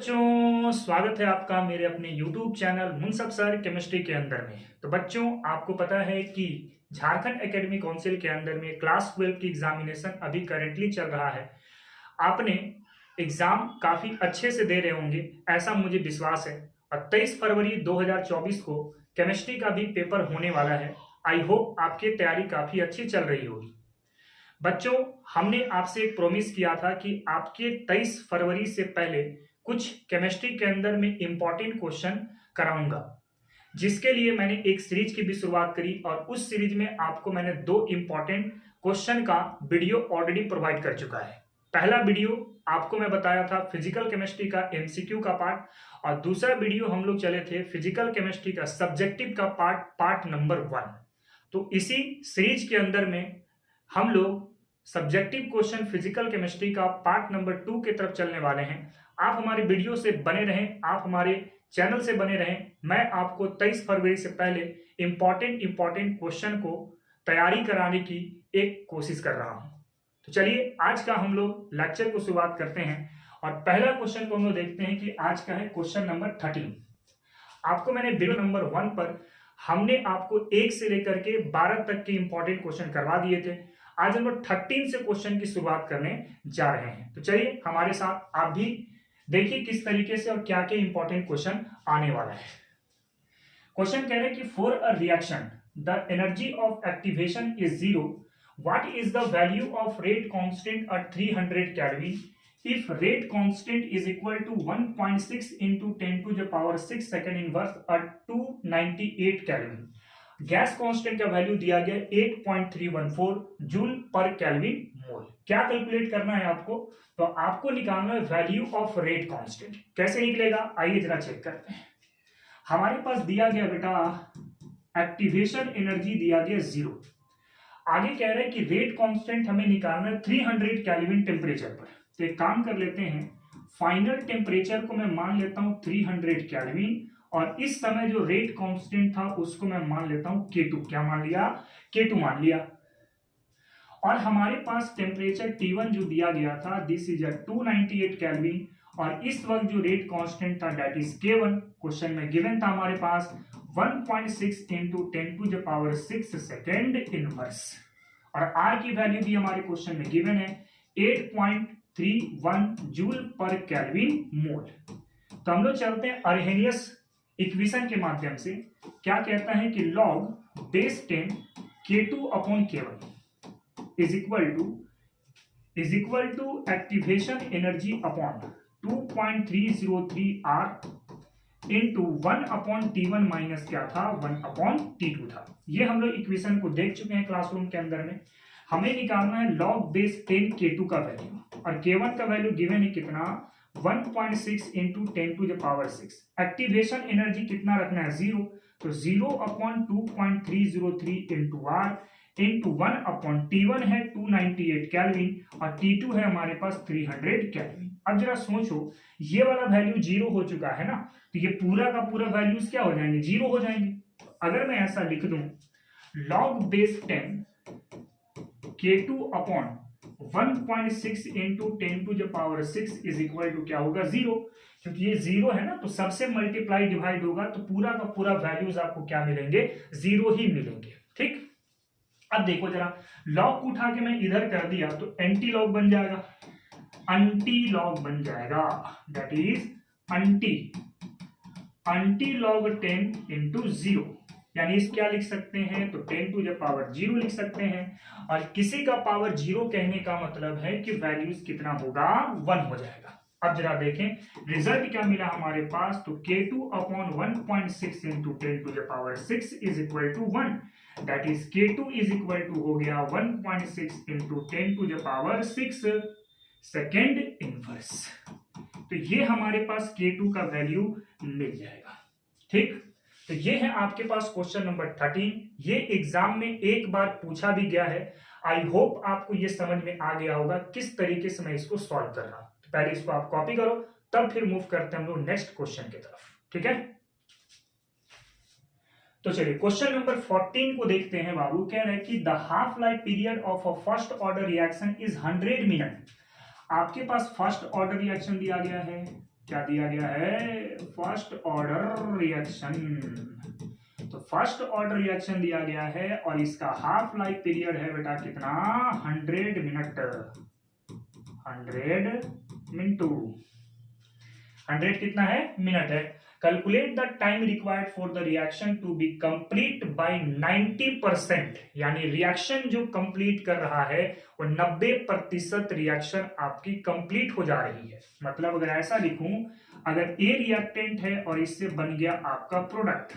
बच्चों, स्वागत है आपका मेरे अपने YouTube चैनल मुनसब सर केमिस्ट्री के अंदर में। तो बच्चों, आपको पता है कि झारखंड एकेडमी काउंसिल के अंदर में क्लास 12 की एग्जामिनेशन अभी करेंटली चल रहा है। आपने एग्जाम काफ़ी अच्छे से दे रहे होंगे, ऐसा मुझे विश्वास है। और 23 फरवरी 2024 को केमिस्ट्री का भी पेपर होने वाला है। आई होप आपकी तैयारी काफ़ी अच्छी चल रही होगी। बच्चों, हमने आपसे एक प्रॉमिस किया था कि आपके 23 फरवरी से पहले कुछ केमिस्ट्री के अंदर में इंपॉर्टेंट क्वेश्चन कराऊंगा, जिसके लिए मैंने एक सीरीज की भी शुरुआत करी और उस सीरीज में आपको मैंने 2 इंपॉर्टेंट क्वेश्चन का वीडियो ऑलरेडी प्रोवाइड कर चुका है। पहला वीडियो आपको मैं बताया था फिजिकल केमिस्ट्री का एमसीक्यू का पार्ट, और दूसरा वीडियो हम लोग चले थे फिजिकल केमिस्ट्री का सब्जेक्टिव का पार्ट नंबर 1। तो इसी सीरीज के अंदर में हम लोग सब्जेक्टिव क्वेश्चन फिजिकल केमिस्ट्री का पार्ट नंबर 2 की तरफ चलने वाले हैं। आप हमारे वीडियो से बने रहें, आप हमारे चैनल से बने रहें। मैं आपको 23 फरवरी से पहले इंपॉर्टेंट क्वेश्चन को तैयारी कराने की एक कोशिश कर रहा हूं। तो चलिए आज का हम लोग लेक्चर को शुरुआत करते हैं और पहला क्वेश्चन को हम लोग देखते हैं कि आज का है क्वेश्चन नंबर 13। आपको मैंने वीडियो नंबर 1 पर हमने आपको 1 से लेकर के 12 तक के इंपॉर्टेंट क्वेश्चन करवा दिए थे। आज हम लोग 13 से क्वेश्चन की शुरुआत करने जा रहे हैं। तो चलिए हमारे साथ आप भी देखिए किस तरीके से और क्या क्या इंपॉर्टेंट क्वेश्चन आने वाला है। क्वेश्चन कह रहे हैं कि for a reaction the energy of activation is 0, what is the value of rate constant eight 300 kelvin if rate constant is equal to 1.6 into 10 to the power 6 second inverse at 298 kelvin. Gas constant का value दिया गया 8.314 joule पर kelvin मोल। क्या calculate करना है आपको? तो आपको निकालना है वैल्यू ऑफ रेट कांस्टेंट। कैसे निकलेगा आइए जरा चेक करते हैं। हमारे पास दिया गया बेटा एक्टिवेशन एनर्जी दिया गया 0। आगे कह रहे हैं कि रेट कांस्टेंट हमें निकालना है 300 केल्विन टेम्परेचर पर। तो एक काम कर लेते हैं, फाइनल टेम्परेचर को मैं मान लेता हूं 300 केल्विन और इस समय जो रेट कांस्टेंट था उसको मैं मान लेता हूं K2। क्या मान लिया? K2 मान लिया। और हमारे पास टेम्परेचर T1 जो दिया गया था दिस इज 298 केल्विन और इस वक्त जो रेट कांस्टेंट था दैट इज K1। क्वेश्चन में गिवन था हमारे पास 1.6 into 10 to the power 6 second inverse और R की वैल्यू भी हमारे क्वेश्चन में गिवन है 8.31 जूल पर केल्विन मोल। तो हम लोग चलते हैं अर्हेनियस इक्वेशन के माध्यम से। क्या कहता है कि log base 10 K2 upon K1 is equal to activation energy upon 2.303 R into 1 upon T1 minus क्या था 1 अपॉन T2 था। ये हम लोग इक्वेशन को देख चुके हैं क्लासरूम के अंदर में। हमें निकालना है log बेस 10 K2 का वैल्यू और K1 का वैल्यू गिवन है कितना 1.6 into 10 to the power 6। Activation energy कितना रखना है 0, तो 0 upon 2.303 into R into 1 upon T1 है 298 केल्विन और T2 है हमारे पास 300 केल्विन। अब जरा सोचो, ये वाला वैल्यू 0 हो चुका है ना, तो ये पूरा का पूरा वैल्यूज क्या हो जाएंगे 0 हो जाएंगे। अगर मैं ऐसा लिख दूं log base 10 K2 upon 1.6 into 10 to the power 6 is equal to क्या होगा 0, क्योंकि ये 0 है ना तो सबसे मल्टीप्लाई डिवाइड होगा तो पूरा का पूरा वैल्यूज आपको क्या मिलेंगे 0 ही मिलेंगे। ठीक, अब देखो जरा लॉग को उठा के मैं इधर कर दिया तो एंटी लॉग बन जाएगा, अंटी लॉग बन जाएगा that is aunty log 10 into 0 यानी इस क्या लिख सकते हैं तो 10 टू द पावर 0 लिख सकते हैं। और किसी का पावर 0 कहने का मतलब है कि वैल्यूज कितना होगा 1 हो जाएगा। अब जरा देखें रिजल्ट क्या मिला हमारे पास, तो K2 upon 1.6 into 10 to the power 6 is equal to 1 that is K2 is equal to हो गया 1.6 into 10 to the power 6 second inverse. तो ये हमारे पास K2 का वैल्यू मिल जाएगा। ठीक, तो ये है आपके पास क्वेश्चन नंबर 13। ये एग्जाम में एक बार पूछा भी गया है। आई होप आपको ये समझ में आ गया होगा किस तरीके से मैं इसको सॉल्व कर रहा हूं। तो पहले इसको आप कॉपी करो, तब फिर मूव करते हैं हम लोग नेक्स्ट क्वेश्चन की तरफ। ठीक है, तो चलिए क्वेश्चन नंबर 14 को देखते हैं। बाबू कह रहे हैं कि the half life period of a first order reaction is 100 minute. आपके पास फर्स्ट ऑर्डर रिएक्शन दिया गया है क्या दिया गया है, फर्स्ट ऑर्डर रिएक्शन। तो फर्स्ट ऑर्डर रिएक्शन दिया गया है और इसका हाफ लाइफ पीरियड है बेटा कितना, 100 मिनट। 100 मिनटू 100 कितना है, मिनट है। Calculate the time required for the reaction to be complete by 90%, यानी रिएक्शन जो कंप्लीट कर रहा है वो 90% रिएक्शन आपकी कंप्लीट हो जा रही है। मतलब अगर ऐसा लिखूं, अगर ए रिएक्टेंट है और इससे बन गया आपका प्रोडक्ट,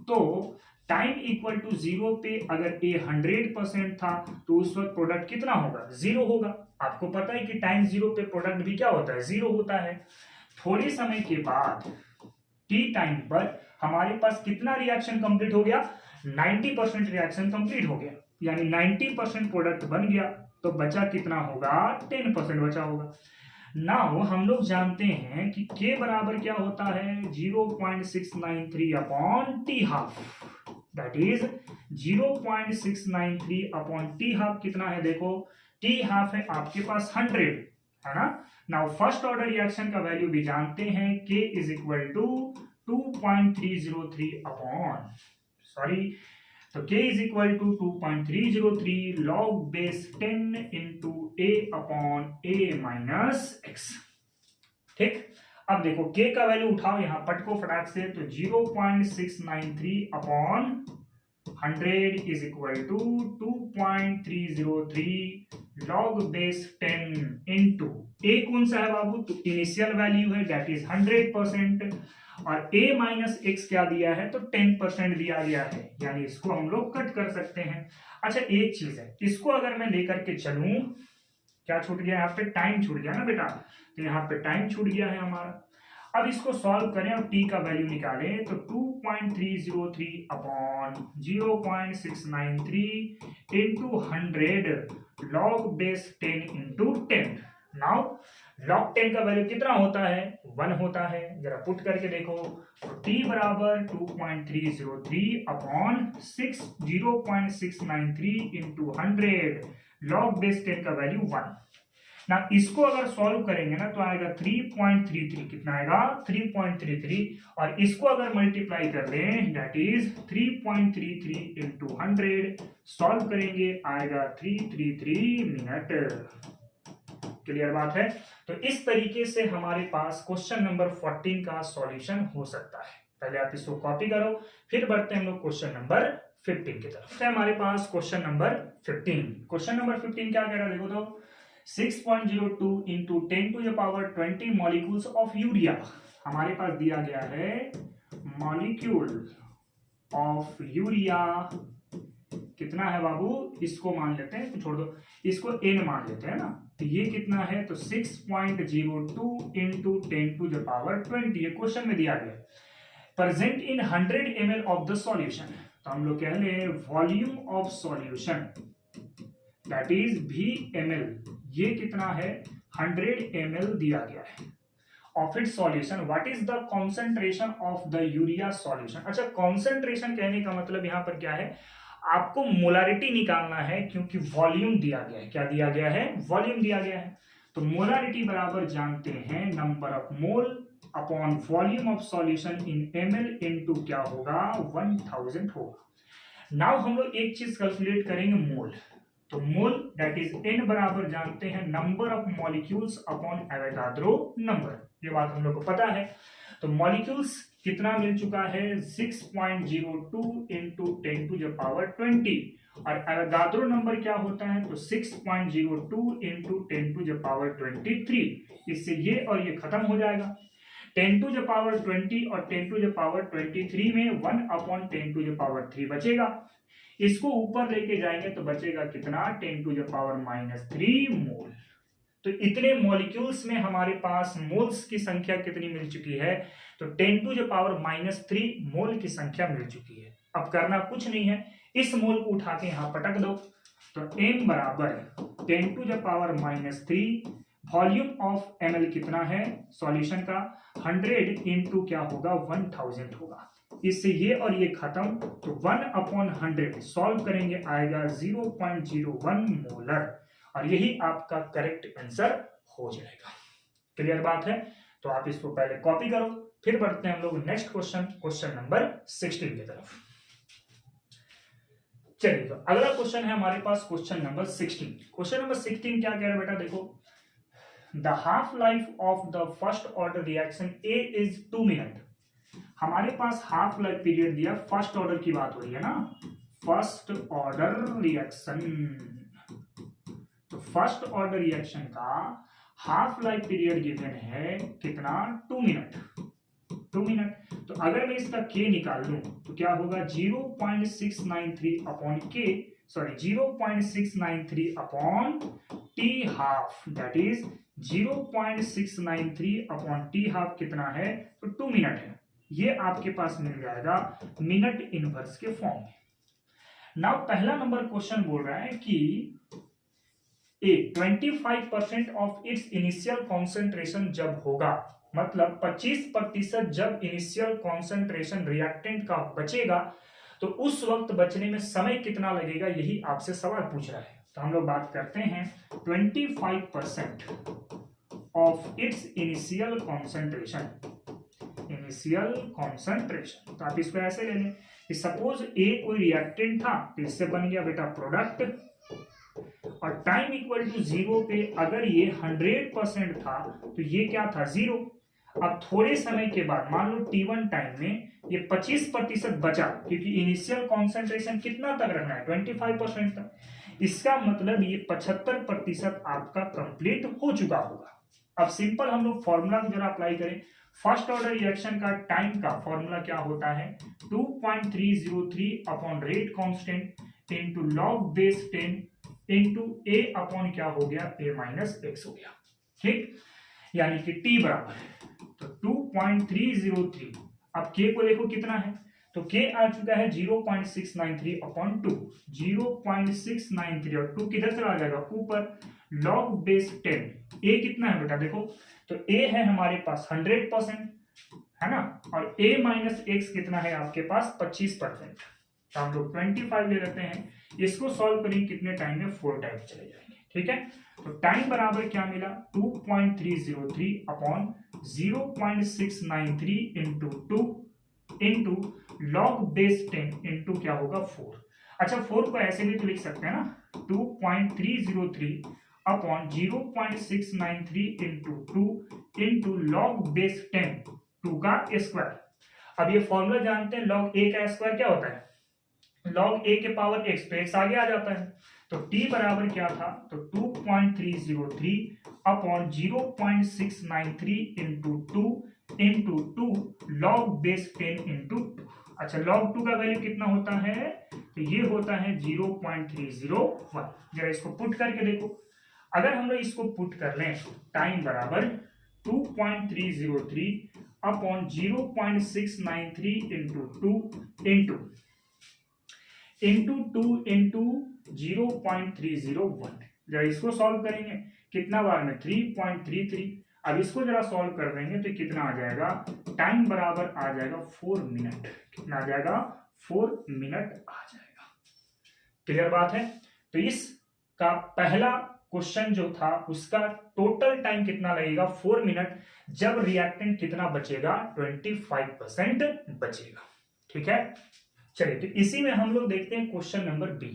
तो टाइम इक्वल टू 0 पे अगर ए 100% था तो उस वक्त प्रोडक्ट कितना होगा, 0 होगा। आपको पता है कि टाइम 0 पे प्रोडक्ट भी क्या होता है, 0 होता है। थोड़े समय के बाद टी टाइम पर हमारे पास कितना रिएक्शन कंप्लीट हो गया, 90% रिएक्शन कंप्लीट हो गया, यानी 90% प्रोडक्ट बन गया, तो बचा कितना होगा, 10% बचा होगा। नाउ हम लोग जानते हैं कि k बराबर क्या होता है, 0.693 upon T half, that is 0.693 upon T half कितना है, देखो टी हाफ है आपके पास 100 है ना। नाउ फर्स्ट ऑर्डर रिएक्शन का वैल्यू भी जानते हैं, k is equal to 2.303 upon तो k is equal to 2.303 log base 10 into a upon a minus x। ठीक, अब देखो k का वैल्यू उठाओ यहां पटको फटाक से, तो 0.693 upon 100 is equal to 2.303 log base 10 into a कौन सा है बाबू, तो इनिशियल वैल्यू है दैट इज 100%, और a माइनस एक्स क्या दिया है, तो 10% दिया गया है, यानी इसको हम लोग कट कर सकते हैं। अच्छा एक चीज है, इसको अगर मैं लेकर के चलूं, क्या छूट गया यहाँ पे, टाइम छूट गया ना बेटा, तो यहाँ पे टाइम छूट गया है हमारा। अब इसको सॉल्व करें और t का वैल्यू निकालें, तो 2.303 upon 0.693 into 100 log base 10 into 10। Now log 10 का वैल्यू कितना होता है, 1 होता है। जरा पुट करके देखो, तो t बराबर 2.303 अपॉन 0.693 इंटू 100 लॉग बेस 10 का वैल्यू 1। ना इसको अगर सॉल्व करेंगे ना तो आएगा 3.33, कितना आएगा 3.33, और इसको अगर मल्टीप्लाई कर दें दैट इज 3.33 इंटू 100, सॉल्व करेंगे आएगा 333 मिनट। क्लियर बात है। तो इस तरीके से हमारे पास क्वेश्चन नंबर 14 का सॉल्यूशन हो सकता है। पहले आप इसको कॉपी करो, फिर बढ़ते हैं हम लोग क्वेश्चन नंबर 15 की तरफ। हमारे पास क्वेश्चन नंबर 15, क्वेश्चन नंबर 15 क्या कह रहा है देखो, तो 6.02 into 10 to the power 20 molecules of urea. हमारे पास दिया गया है मॉलिक्यूल ऑफ यूरिया कितना है बाबू, इसको मान लेते हैं, तो छोड़ दो, इसको n मान लेते हैं ना, तो ये कितना है, तो 6.02 इंटू 10 टू द पावर 20, ये क्वेश्चन में दिया गया। Present in 100 ml of the solution, तो हम लोग कह लें volume of solution that is VML, ये कितना है 100 ml दिया गया है of it solution. What is the concentration of the urea solution. अच्छा कॉन्सेंट्रेशन कहने का मतलब यहां पर क्या है, आपको मोलारिटी निकालना है, क्योंकि वॉल्यूम दिया गया है, क्या दिया गया है, वॉल्यूम दिया गया है। तो मोलारिटी बराबर जानते हैं number of mole upon volume of solution in ml into क्या होगा 1000 होगा। नाउ हम लोग एक चीज कैलकुलेट करेंगे मोल, तो मोल दैट इज n बराबर जानते हैं number of molecules upon Avogadro number, ये बात हम लोग को पता है। तो मॉलिक्यूल्स कितना मिल चुका है 6.02 इंटू 10 टू द पावर 20, और एवोगाड्रो नंबर क्या होता है, तो 6.02 इंटू 10 टू द पावर 23। इससे ये और ये खत्म हो जाएगा, 10 टू द पावर 20 और 10 टू द पावर 23 में 1 अपॉन 10 टू द पावर 3 बचेगा। इसको ऊपर लेके जाएंगे तो बचेगा कितना 10 टू द पावर -3 मोल। तो इतने मॉलिक्यूल्स में हमारे पास मोल्स की संख्या कितनी मिल चुकी है, तो 10 टू द पावर -3 मोल की संख्या मिल चुकी है। अब करना कुछ नहीं है, इस मोल को उठा के यहां पटक दो, तो m बराबर 10 to the power -3 volume of ml कितना है सॉल्यूशन का 100 इंटू क्या होगा 1000 होगा। इससे ये और ये खत्म, तो 1 अपॉन 100 सॉल्व करेंगे आएगा 0.01 मोलर, और यही आपका करेक्ट आंसर हो जाएगा। क्लियर बात है। तो आप इसको पहले कॉपी करो, फिर बढ़ते हैं हम लोग नेक्स्ट क्वेश्चन नंबर 16 की तरफ। चलिए, तो अगला क्वेश्चन है हमारे पास क्वेश्चन नंबर 16। क्वेश्चन नंबर 16 क्या कह रहा है बेटा, देखो, the half life of the first order reaction A is 2 minute. हमारे पास हाफ लाइफ पीरियड दिया, फर्स्ट ऑर्डर की बात हो रही है ना, फर्स्ट ऑर्डर रिएक्शन। तो फर्स्ट ऑर्डर रिएक्शन का हाफ लाइफ पीरियड गिवन है कितना, 2 मिनट। 2 मिनट। तो अगर मैं इसका k निकाल लूं तो क्या होगा, 0.693 upon k, sorry 0.693 upon T half, that is 0.693 upon T half कितना है, तो 2 मिनट है। ये आपके पास मिल जाएगा मिनट इनवर्स के फॉर्म में। नाउ पहला नंबर क्वेश्चन बोल रहा है कि ए 25% ऑफ इट्स इनिशियल कॉन्सेंट्रेशन जब होगा, मतलब 25% जब इनिशियल कॉन्सेंट्रेशन रिएक्टेंट का बचेगा तो उस वक्त बचने में समय कितना लगेगा, यही आपसे सवाल पूछ रहा है। तो हम लोग बात करते हैं 25% of its initial concentration. Initial concentration, तो आप इसको ऐसे ले लें कि सपोज ए कोई रिएक्टेंट था, तो इससे बन गया बेटा प्रोडक्ट, और टाइम इक्वल टू 0 पे अगर ये 100% था तो ये क्या था, 0। अब थोड़े समय के बाद मान लो t1 टाइम में ये 25% बचा, क्योंकि इनिशियल कॉन्सेंट्रेशन कितना तक रखना है, 25% तक। इसका मतलब ये 75% आपका कंप्लीट हो चुका होगा। अब सिंपल हम लोग फॉर्मूला को जरा अप्लाई करें। फर्स्ट ऑर्डर रिएक्शन का टाइम का फॉर्मूला क्या होता है, 2.303 upon rate constant into log base 10 into a upon क्या हो गया, a माइनस x हो गया, ठीक। यानी कि t बराबर तो 2.303, अब k को देखो कितना है, तो k आ चुका है 0.693 अपॉन 2, 0.693 और 2 किधर चला जाएगा, ऊपर, लॉग बेस 10, a कितना है बेटा, देखो तो a है हमारे पास 100%, है ना, और a माइनस x कितना है आपके पास 25%। तो हम लोग 25 ले लेते हैं, इसको सॉल्व करेंगे कितने टाइम में, 4 टाइम चले जाएंगे, ठीक है। तो टाइम बराबर क्या मिला, 2.303 upon 0.693 into 2 into log base 10 into क्या होगा 4। अच्छा 4 को ऐसे भी तो लिख सकते हैं ना, 2.303 upon 0.693 into 2 into log base 10, 2 का स्क्वायर। अब ये फॉर्मूला जानते हैं, लॉग a का स्क्वायर क्या होता है, लॉग a के पावर x, तो x आगे आ जाता है। तो t बराबर क्या था, तो 2.303 upon 0.693 into 2 into 2 log base 10 into 2। अच्छा लॉग 2 का वैल्यू कितना होता है, तो ये होता है 0.301। जरा इसको पुट करके देखो, अगर हम लोग इसको पुट कर लें, टाइम बराबर 2.303 अपॉन 0.693 इंटू 2 इंटू 2 इंटू 0.301। जरा इसको सॉल्व करेंगे कितना बार में, 3.33। अब इसको जरा सॉल्व कर देंगे तो कितना आ जाएगा, टाइम बराबर आ जाएगा 4 मिनट। कितना आ जाएगा, 4 मिनट आ जाएगा। क्लियर बात है। तो इसका पहला क्वेश्चन जो था उसका टोटल टाइम कितना लगेगा, 4 मिनट, जब रिएक्टेंट कितना बचेगा, 25% बचेगा, ठीक है। चलिए तो इसी में हम लोग देखते हैं question number B.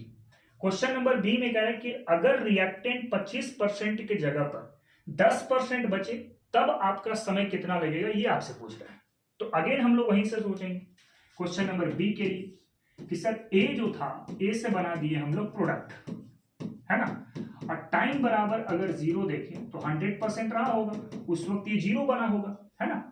Question number B में कह रहा है कि अगर रिएक्टेंट 25% की जगह पर 10% बचे तब आपका समय कितना लगेगा, ये आपसे पूछ रहा है। तो अगेन हम लोग वहीं से सोचेंगे क्वेश्चन नंबर बी के लिए कि सर ए जो था, ए से बना दिए हम लोग प्रोडक्ट, है ना, और टाइम बराबर अगर 0 देखें तो 100% रहा होगा, उस वक्त ये 0 बना होगा, है ना।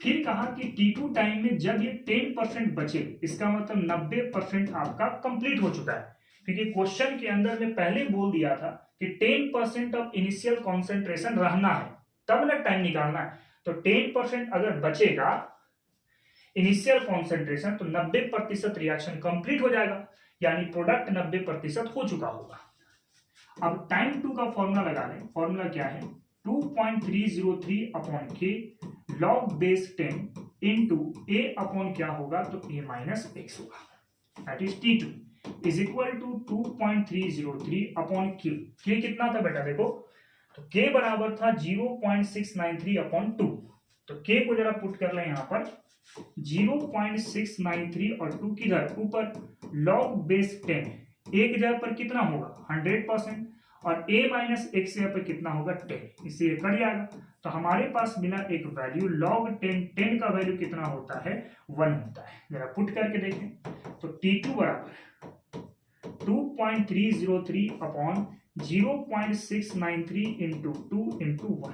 फिर कहा कि T2 टाइम में जब ये 10% बचे, इसका मतलब 90% आपका कंप्लीट हो चुका है, क्योंकि क्वेश्चन के अंदर में पहले बोल दिया था कि 10% ऑफ इनिशियल कॉन्सेंट्रेशन रहना है, तब ना टाइम निकालना है। तो 10% अगर बचेगा इनिशियल कॉन्सेंट्रेशन तो 90% रिएक्शन कंप्लीट हो जाएगा, यानी प्रोडक्ट 90% हो चुका होगा। अब टाइम 2 का फॉर्मूला लगा लें। फॉर्मूला क्या है, 2.303 upon k log base 10 into a upon क्या होगा, तो a माइनस x होगा, that is T2 is equal to 2.303 upon k। k कितना था बेटा, देखो तो k बराबर था 0.693 अपॉन 2, तो k को जरा पुट कर लें यहाँ पर 0.693 और 2 किधर ऊपर log बेस 10, a की जगह पर कितना होगा 100% और a माइनस x की जगह पर कितना होगा 10, इससे ये कट जाएगा। तो हमारे पास मिला एक वैल्यू log 10 का वैल्यू कितना होता है 1 होता है। जरा पुट करके देखें तो t2 बराबर 2.303 upon 0.693 into 2 into 1,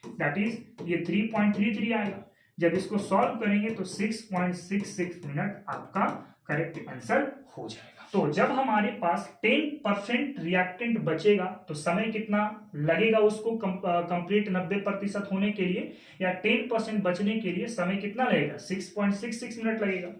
that is ये 3.33 आएगा। जब इसको सॉल्व करेंगे तो 6.66 मिनट आपका करेक्ट आंसर हो जाएगा। तो जब हमारे पास 10% रिएक्टेंट बचेगा तो समय कितना लगेगा उसको कंप्लीट 90% होने के लिए, या 10% बचने के लिए समय कितना लगेगा 6.66 मिनट लगेगा।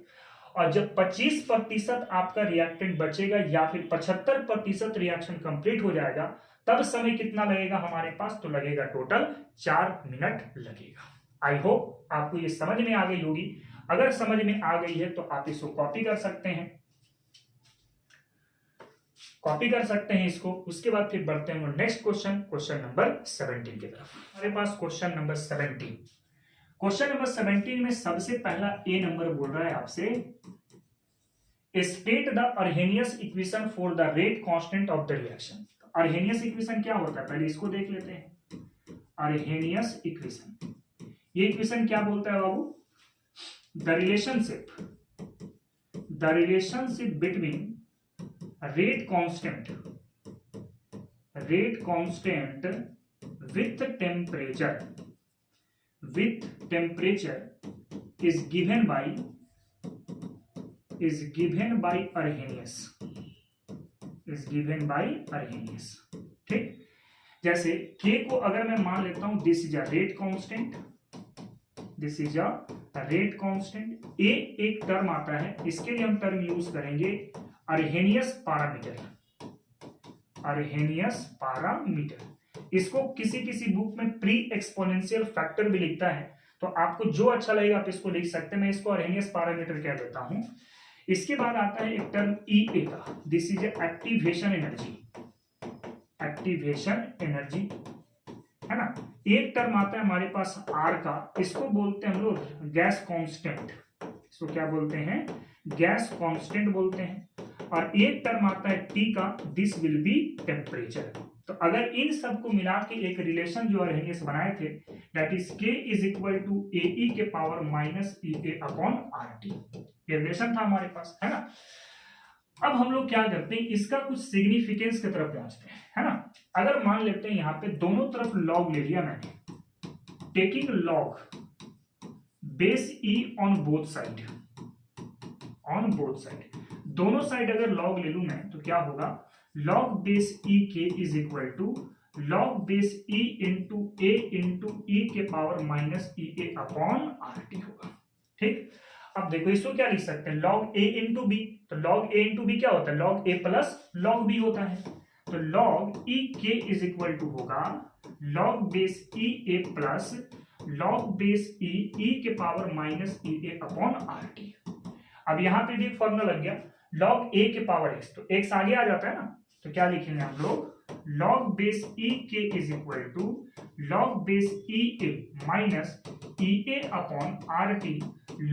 और जब 25% आपका रिएक्टेंट बचेगा या फिर 75% रिएक्शन कंप्लीट हो जाएगा तब समय कितना लगेगा हमारे पास, तो लगेगा टोटल 4 मिनट लगेगा। आई होप आपको ये समझ में आ गई होगी। अगर समझ में आ गई है तो आप इसको कॉपी कर सकते हैं, कॉपी कर सकते हैं इसको। उसके बाद फिर बढ़ते हैं नेक्स्ट क्वेश्चन, क्वेश्चन नंबर 17 की तरफ। हमारे पास क्वेश्चन नंबर 17, क्वेश्चन नंबर 17 में सबसे पहला ए नंबर बोल रहा है आपसे, state the Arrhenius equation for the rate constant of the reaction. Arrhenius equation क्या होता है पहले इसको देख लेते हैं। अर्हेनियस इक्वेशन, ये इक्वेशन क्या बोलता है बाबू, the relationship between rate constant with temperature is given by Arrhenius। ठीक, जैसे k को अगर मैं मान लेता हूं this is a rate constant, a एक टर्म आता है, इसके लिए हम टर्म यूज करेंगे अर्हेनियस पैरामीटर। इसको किसी बुक में प्री एक्सपोनेंशियल फैक्टर भी लिखता है, तो आपको जो अच्छा लगेगा आप इसको लिख सकते हैं। मैं इसको अर्हेनियस पैरामीटर कह देता हूं। इसके बाद आता है एक टर्म EA का, दिस इज एक्टिवेशन एनर्जी, है ना। एक टर्म आता है हमारे पास R का, इसको बोलते हैं हम लोग गैस कांस्टेंट, इसको क्या बोलते हैं गैस कांस्टेंट बोलते हैं। और एक टर्म आता है T का, दिस विल बी टेम्परेचर। तो अगर इन सबको मिला के एक रिलेशन जो अर्हेनियस बनाए थे, that is K is equal to AE के power minus EA upon RT, ये रिलेशन था हमारे पास, है ना। अब हम लोग क्या करते हैं, इसका कुछ सिग्निफिकेंस की तरफ पहुंचते हैं, है ना। अगर मान लेते हैं यहाँ पे दोनों तरफ लॉग ले लिया मैंने, taking log base E on both side, दोनों साइड अगर लॉग ले लूं मैं तो क्या होगा, log base E K is equal to log base E into A into E के power minus EA upon RT होगा। ठीक, अब देखो इसको क्या लिख सकते हैं, log A इंटू बी, तो log A इंटू बी क्या होता है, log A plus log B होता है। तो log E K is equal to होगा log base E A plus log base E के power minus EA upon RT। अब यहाँ पे भी एक फॉर्मूला लग गया, log A के पावर x, तो x आगे आ जाता है ना, तो क्या लिखेंगे हम लोग, log base E K is equal to log base E A minus EA upon RT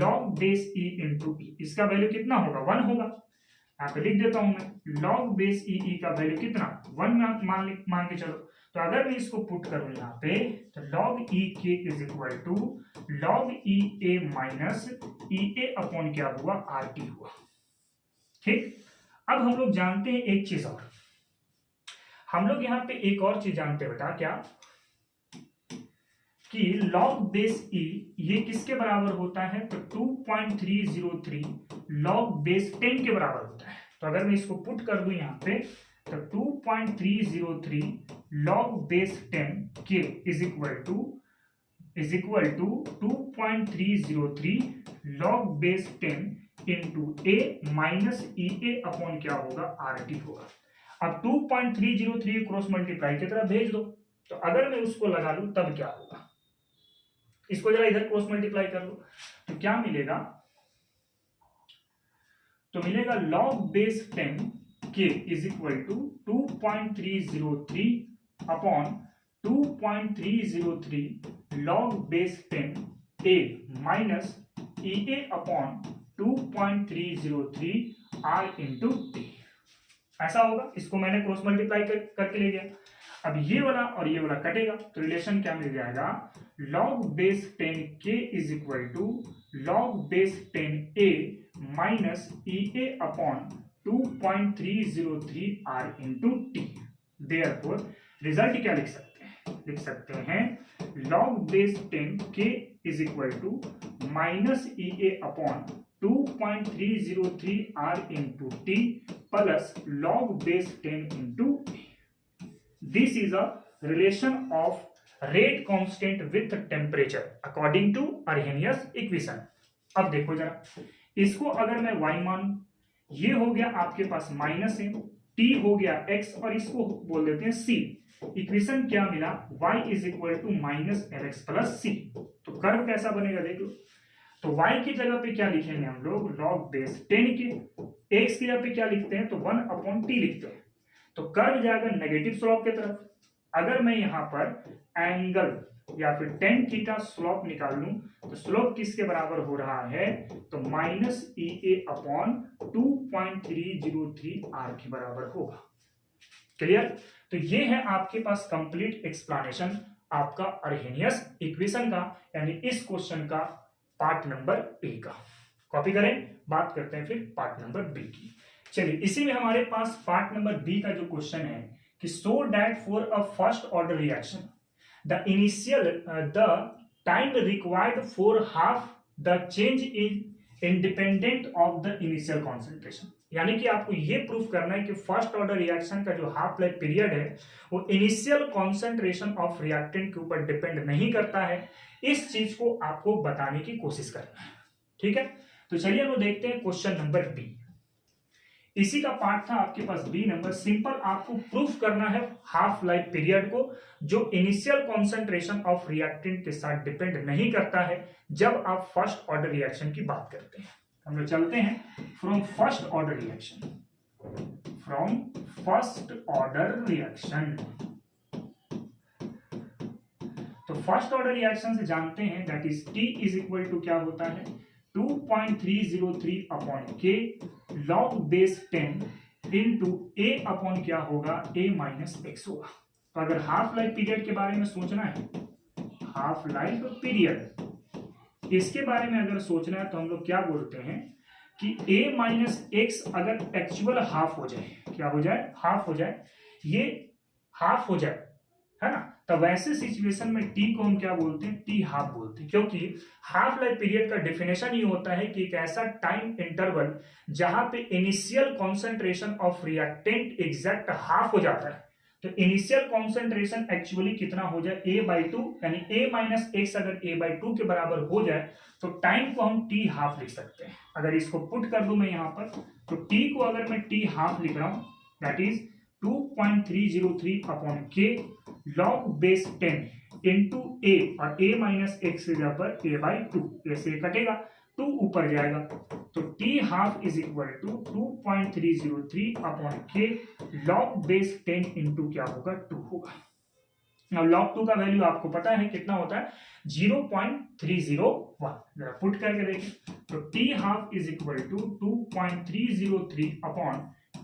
log base E into E। इसका वैल्यू कितना होगा 1 होगा, यहाँ पे लिख देता हूं मैं, log बेस E का वैल्यू कितना 1 मान के चलो। तो अगर मैं इसको पुट करूं यहाँ पे, तो log E K is equal to log E A minus EA upon क्या हुआ RT हुआ। ठीक, अब हम लोग जानते हैं एक चीज और, हम लोग यहाँ पे एक और चीज जानते हैं बेटा, क्या कि log बेस E ये किसके बराबर होता है, तो 2.303 log बेस 10 के बराबर होता है। तो अगर मैं इसको पुट कर दूं यहाँ पे, तो 2.303 log base 10 K is equal to 2.303 log base 10 into A minus EA upon क्या होगा RT होगा। अब 2.303 क्रॉस मल्टीप्लाई की तरफ भेज दो, तो अगर मैं उसको लगा लूं तब क्या होगा, इसको जरा इधर क्रॉस मल्टीप्लाई कर लो, तो क्या मिलेगा, तो मिलेगा log base 10 K is equal to 2.303 upon 2.303 log base 10 a minus EA upon 2.303 R into T, ऐसा होगा। इसको मैंने क्रॉस मल्टीप्लाई करके ले गया। अब ये वाला और ये वाला कटेगा तो रिलेशन क्या मिल जाएगा, log base 10k is equal to log base 10a minus EA upon 2.303 R into T. Therefore result क्या लिख सकते हैं, लिख सकते हैं log base 10k is equal to minus EA upon 2.303 R into T plus log base 10 into a। This is a relation of rate constant with temperature according to Arrhenius equation। अब देखो जरा, इसको अगर मैं y मान, ये हो गया आपके पास माइनस है, t हो गया x और इसको बोल देते हैं c। इक्वेशन क्या मिला, y is equal to minus mx plus c। तो कर्व कैसा बनेगा देख लो। तो y की जगह पे क्या लिखेंगे हम लोग, log base 10 के, x की जगह पे क्या लिखते हैं तो 1 अपॉन t लिखते हैं। तो कर्व जाएगा नेगेटिव स्लोप की तरफ। अगर मैं यहाँ पर एंगल या फिर tan थीटा स्लोप निकाल लूं तो स्लोप किसके बराबर हो रहा है, तो माइनस EA अपॉन 2.303 R के बराबर होगा। क्लियर। तो ये है आपके पास कंप्लीट एक्सप्लेनेशन आपका अर्हेनियस इक्वेशन का, यानी इस क्वेश्चन का पार्ट नंबर ए का। कॉपी करें, बात करते हैं फिर पार्ट नंबर बी की। चलिए, इसी में हमारे पास पार्ट नंबर बी का जो क्वेश्चन है कि so that for a first order reaction the initial the time required for half the change is independent of the initial concentration. यानी कि आपको ये प्रूफ करना है कि फर्स्ट ऑर्डर रिएक्शन का जो हाफ लाइफ पीरियड है वो इनिशियल कॉन्सेंट्रेशन ऑफ रिएक्टेंट के ऊपर डिपेंड नहीं करता है। इस चीज को आपको बताने की कोशिश करना है। ठीक है, तो चलिए वो देखते हैं क्वेश्चन नंबर बी। इसी का पार्ट था आपके पास बी नंबर। सिंपल आपको प्रूफ करना है हाफ लाइफ पीरियड को जो इनिशियल कॉन्सेंट्रेशन ऑफ रिएक्टेंट के साथ डिपेंड नहीं करता है जब आप फर्स्ट ऑर्डर रिएक्शन की बात करते हैं। हम लोग चलते हैं from first order reaction, from first order reaction. तो फर्स्ट ऑर्डर रिएक्शन से जानते हैं that is T is equal to क्या होता है 2.303 upon k log base 10 into a upon क्या होगा a माइनस एक्स होगा। तो अगर हाफ लाइफ पीरियड के बारे में सोचना है, हाफ लाइफ पीरियड इसके बारे में अगर सोचना है तो हम लोग क्या बोलते हैं कि a माइनस एक्स अगर एक्चुअल हाफ हो जाए, क्या हो जाए, हाफ हो जाए, ये हाफ हो जाए, है ना, तो वैसे सिचुएशन में टी को हम क्या बोलते हैं, टी हाफ बोलते हैं। क्योंकि हाफ लाइफ पीरियड का डेफिनेशन ये होता है कि एक ऐसा टाइम इंटरवल जहां पे initial concentration of reactant exact half हो जाता है। तो इनिशियल कॉन्सेंट्रेशन एक्चुअली कितना हो जाए, a/2, यानी a माइनस एक्स अगर a/2 के बराबर हो जाए तो टाइम को हम t हाफ लिख सकते हैं। अगर इसको पुट कर दूं मैं यहाँ पर, तो t को अगर मैं t हाफ लिख रहा हूं that is 2.303 upon k log base 10 into ए, और a माइनस एक्स की जगह पर a/2, ऐसे कटेगा, 2 ऊपर जाएगा, तो t half is equal to 2.303 upon k log base 10 into क्या होगा, 2 होगा। अब लॉग 2 का वैल्यू आपको पता है कितना होता है, 0.301। जरा पुट करके देखें तो t half is equal to 2.303 upon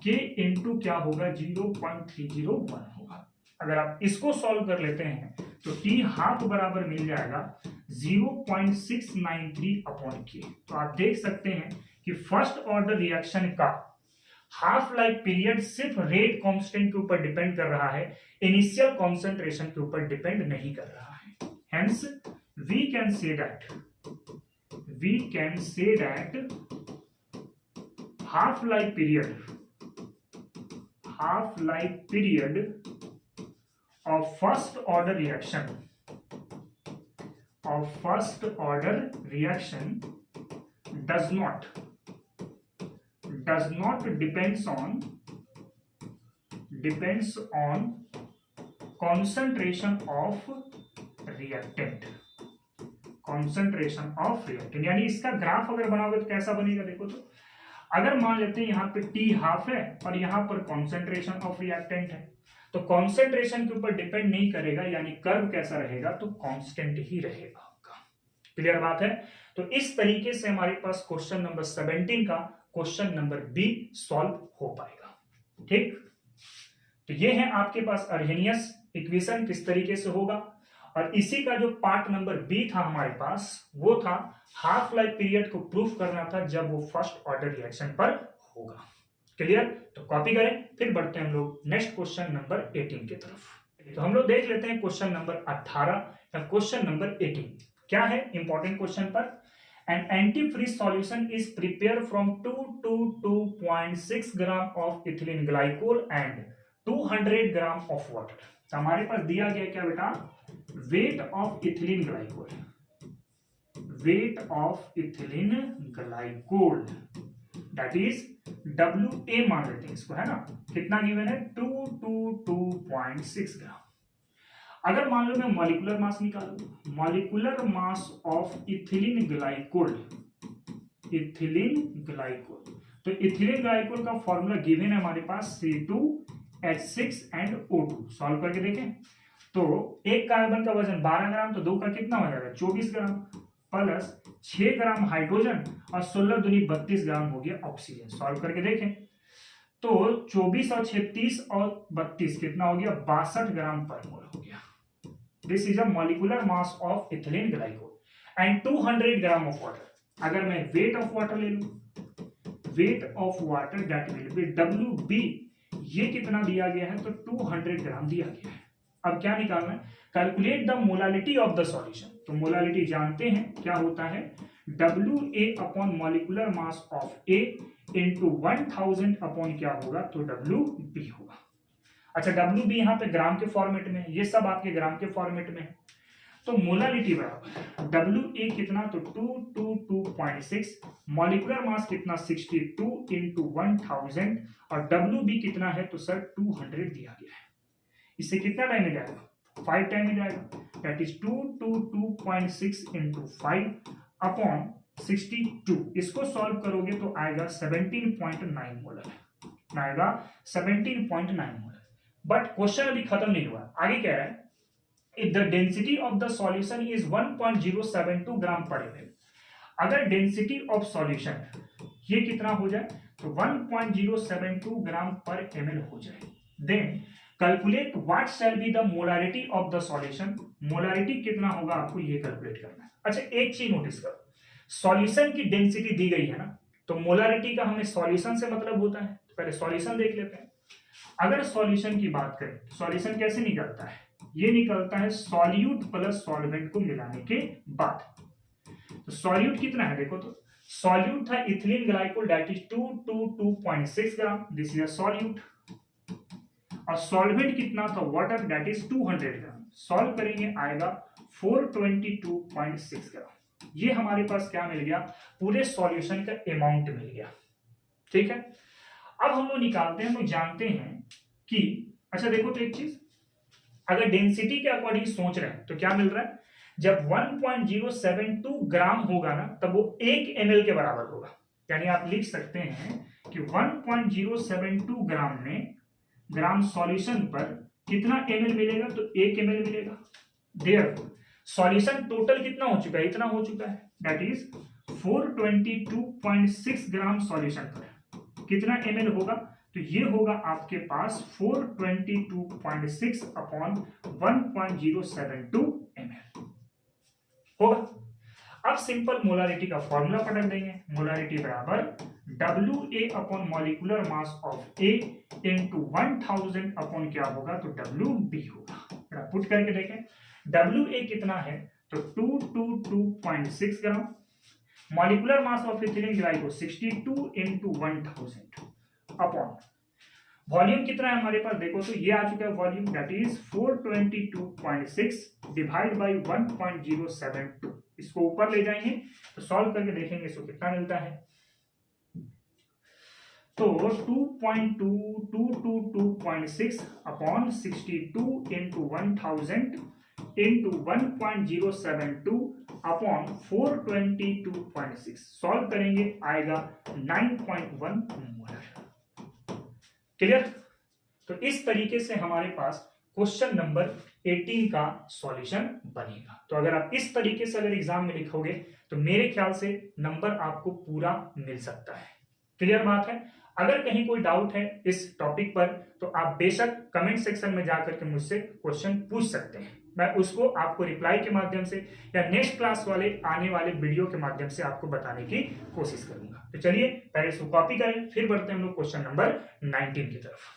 के इंटू क्या होगा, 0.301 होगा। अगर आप इसको सॉल्व कर लेते हैं तो t हाफ बराबर मिल जाएगा 0.693 अपॉन के। तो आप देख सकते हैं कि फर्स्ट ऑर्डर रिएक्शन का हाफ लाइफ पीरियड सिर्फ रेट कांस्टेंट के ऊपर डिपेंड कर रहा है, इनिशियल कॉन्सेंट्रेशन के ऊपर डिपेंड नहीं कर रहा है। Hence we can say that half life period of first order reaction does not depends on concentration of reactant। यानी इसका ग्राफ अगर बनाओगे तो कैसा बनेगा, देखो तो अगर मान लेते हैं यहाँ पे टी हाफ है और यहाँ पर कॉन्सेंट्रेशन ऑफ रिएक्टेंट है, तो कॉन्सेंट्रेशन के ऊपर डिपेंड नहीं करेगा, यानी कर्व कैसा रहेगा, तो कांस्टेंट ही रहेगा आपका। क्लियर बात है। तो इस तरीके से हमारे पास क्वेश्चन नंबर 17 का क्वेश्चन नंबर बी सॉल्व हो पाएगा। ठीक, तो ये है आपके पास अर्हेनियस इक्वेशन किस तरीके से होगा, और इसी का जो पार्ट नंबर बी था हमारे पास, वो था हाफ लाइफ पीरियड को प्रूफ करना था जब वो फर्स्ट ऑर्डर रिएक्शन पर होगा। क्लियर, तो कॉपी करें, फिर बढ़ते हैं हम लोग नेक्स्ट क्वेश्चन नंबर 18 की तरफ। तो हम लोग देख लेते हैं क्वेश्चन नंबर 18 या क्वेश्चन नंबर 18 क्या है इंपॉर्टेंट क्वेश्चन पर। An antifreeze solution is prepared from 2 to 2.6 gram of ethylene glycol and 200 gram of water। तो हमारे पास दिया गया क्या बेटा, weight of ethylene glycol, weight of ethylene glycol that is WA मान लेते हैं इसको, है ना। कितना गिवन है, 2 to 2.6 ग्राम। अगर मान लो मैं मॉलिक्यूलर मास निकालूं, molecular mass of ethylene glycol, ethylene glycol, तो इथिलीन ग्लाइकोल का फॉर्मूला गिवन है हमारे पास C2H6 एंड O2। सॉल्व करके देखें तो एक कार्बन का वजन 12 ग्राम, तो दो का कितना हो जाएगा 24 ग्राम, प्लस 6 ग्राम हाइड्रोजन और 16 दूनी 32 ग्राम हो गया ऑक्सीजन। सॉल्व करके देखें तो 24 और 36 और 32 कितना हो गया, 62 ग्राम पर मोल हो गया। This is a molecular mass of ethylene glycol and 200 gram of water. अगर मैं वेट ऑफ वाटर ले लूं, weight of water that will be WB, ये कितना दिया गया है, तो 200 ग्राम दिया गया है। अब क्या निकालना है, calculate the molality of the solution. तो मोलालिटी जानते हैं क्या होता है, WA upon molecular mass of A into 1000 upon क्या होगा, तो WB होगा। अच्छा, WB यहाँ पे ग्राम के फॉर्मेट में, ये सब आपके ग्राम के फॉर्मेट में है। तो मोलालिटी बराबर WA कितना, तो 222.6, मॉलिक्यूलर मास कितना 62 इंटू 1000 और WB कितना है, तो सर 200 दिया गया है। इससे कितना टाइम में जाएगा, 5 टाइम में जाएगा, दैट इज 222.6 इंटू 5 अपॉन 62। इसको सॉल्व करोगे तो आएगा 17.9 मोलर, आएगा 17.9 मोलर। बट क्वेश्चन अभी खत्म नहीं हुआ, आगे क्या है, if the density of the solution is 1.072 ग्राम पर एमएल। अगर डेंसिटी ऑफ सॉल्यूशन ये कितना हो जाए, तो 1.072 ग्राम पर एमएल हो जाए, then calculate what shall be the molarity of the solution. Molarity कितना होगा आपको ये कैलकुलेट करना है। अच्छा, एक चीज नोटिस करो, सॉल्यूशन की डेंसिटी दी गई है ना, तो मोलारिटी का हमें सॉल्यूशन से मतलब होता है। तो पहले सॉल्यूशन देख लेते हैं। अगर सॉल्यूशन की बात करें, सॉल्यूशन कैसे निकलता है, ये निकलता है सॉल्यूट प्लस सॉल्वेंट को मिलाने के बाद। तो सॉल्यूट कितना है देखो, तो सॉल्यूट था ethylene glycol that is 222.6 gram, this is a solute, और सॉल्वेंट कितना था water that is 200 gram. Solve करेंगे आएगा 422.6 ग्राम। ये हमारे पास क्या मिल गया, पूरे सॉल्यूशन का अमाउंट मिल गया। ठीक है, अब हम लोग निकालते हैं, हम लोग जानते हैं कि, अच्छा देखो तो एक चीज, अगर डेंसिटी के अकॉर्डिंग सोच रहे हैं तो क्या मिल रहा है, जब 1.072 ग्राम होगा ना, तब वो 1 ml के बराबर होगा। यानी आप लिख सकते हैं कि 1.072 ग्राम में ग्राम सॉल्यूशन पर कितना ml मिलेगा, तो 1 ml मिलेगा। देयरफॉर सॉल्यूशन टोटल कितना हो चुका है, इतना हो चुका है, दैट इज 422.6 ग्राम सॉल्यूशन पर कितना ml होगा, तो ये होगा आपके पास 422.6 अपॉन 1.072 ml होगा। अब सिंपल मोलारिटी का फॉर्मूला पढ़ देंगे, मोलारिटी बराबर WA upon molecular mass of A into 1000 upon क्या होगा, तो WB होगा। पुट करके देखें, WA कितना है, तो 222.6 gram, molecular mass of ethylene glycol 62 into 1000 upon volume कितना है हमारे पास, देखो तो ये आ चुका है volume that is 422.6 divide by 1.072। इसको ऊपर ले जाएंगे तो सॉल्व करके देखेंगे इसको कितना मिलता है, तो 2.2226 upon 62 into 1000 into 1.072 upon 422.6। Solve करेंगे आएगा 9.1 मोलर। क्लियर, तो इस तरीके से हमारे पास क्वेश्चन नंबर 18 का सॉल्यूशन बनेगा। तो अगर आप इस तरीके से अगर एग्जाम में लिखोगे तो मेरे ख्याल से नंबर आपको पूरा मिल सकता है। क्लियर बात है? अगर कहीं कोई डाउट है इस टॉपिक पर तो आप बेशक कमेंट सेक्शन में जाकर के मुझसे क्वेश्चन पूछ सकते हैं, मैं उसको आपको रिप्लाई के माध्यम से या नेक्स्ट क्लास वाले आने वाले वीडियो के माध्यम से आपको बताने की कोशिश करूंगा। तो चलिए पहले इसको कॉपी करें, फिर बढ़ते हैं हम लोग क्वेश्चन नंबर 19 की तरफ।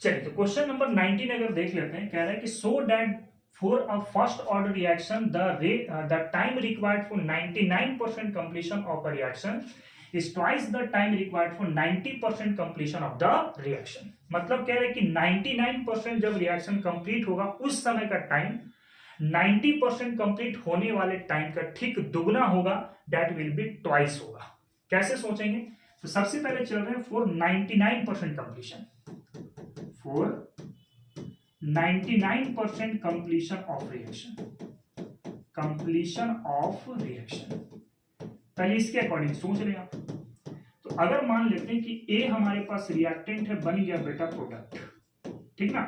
चलिए तो क्वेश्चन नंबर 19 अगर देख लेते हैं, कह रहा है कि so that for a first order reaction the time required for 99% completion of a reaction is twice the time required for 90% completion of the reaction। मतलब कह रहे हैं कि 99% जब रिएक्शन कंप्लीट होगा उस समय का टाइम 90% कंप्लीट होने वाले टाइम का ठीक दुगना होगा, दैट विल बी ट्वाइस होगा। कैसे सोचेंगे? तो सबसे पहले चल रहे हैं for 99% completion, for 99% completion of reaction, completion of reaction. पहले इसके अकॉर्डिंग सोच रहे हैं आप। तो अगर मान लेते हैं कि ए हमारे पास रिएक्टेंट है, बन गया बेटा प्रोडक्ट, ठीक ना।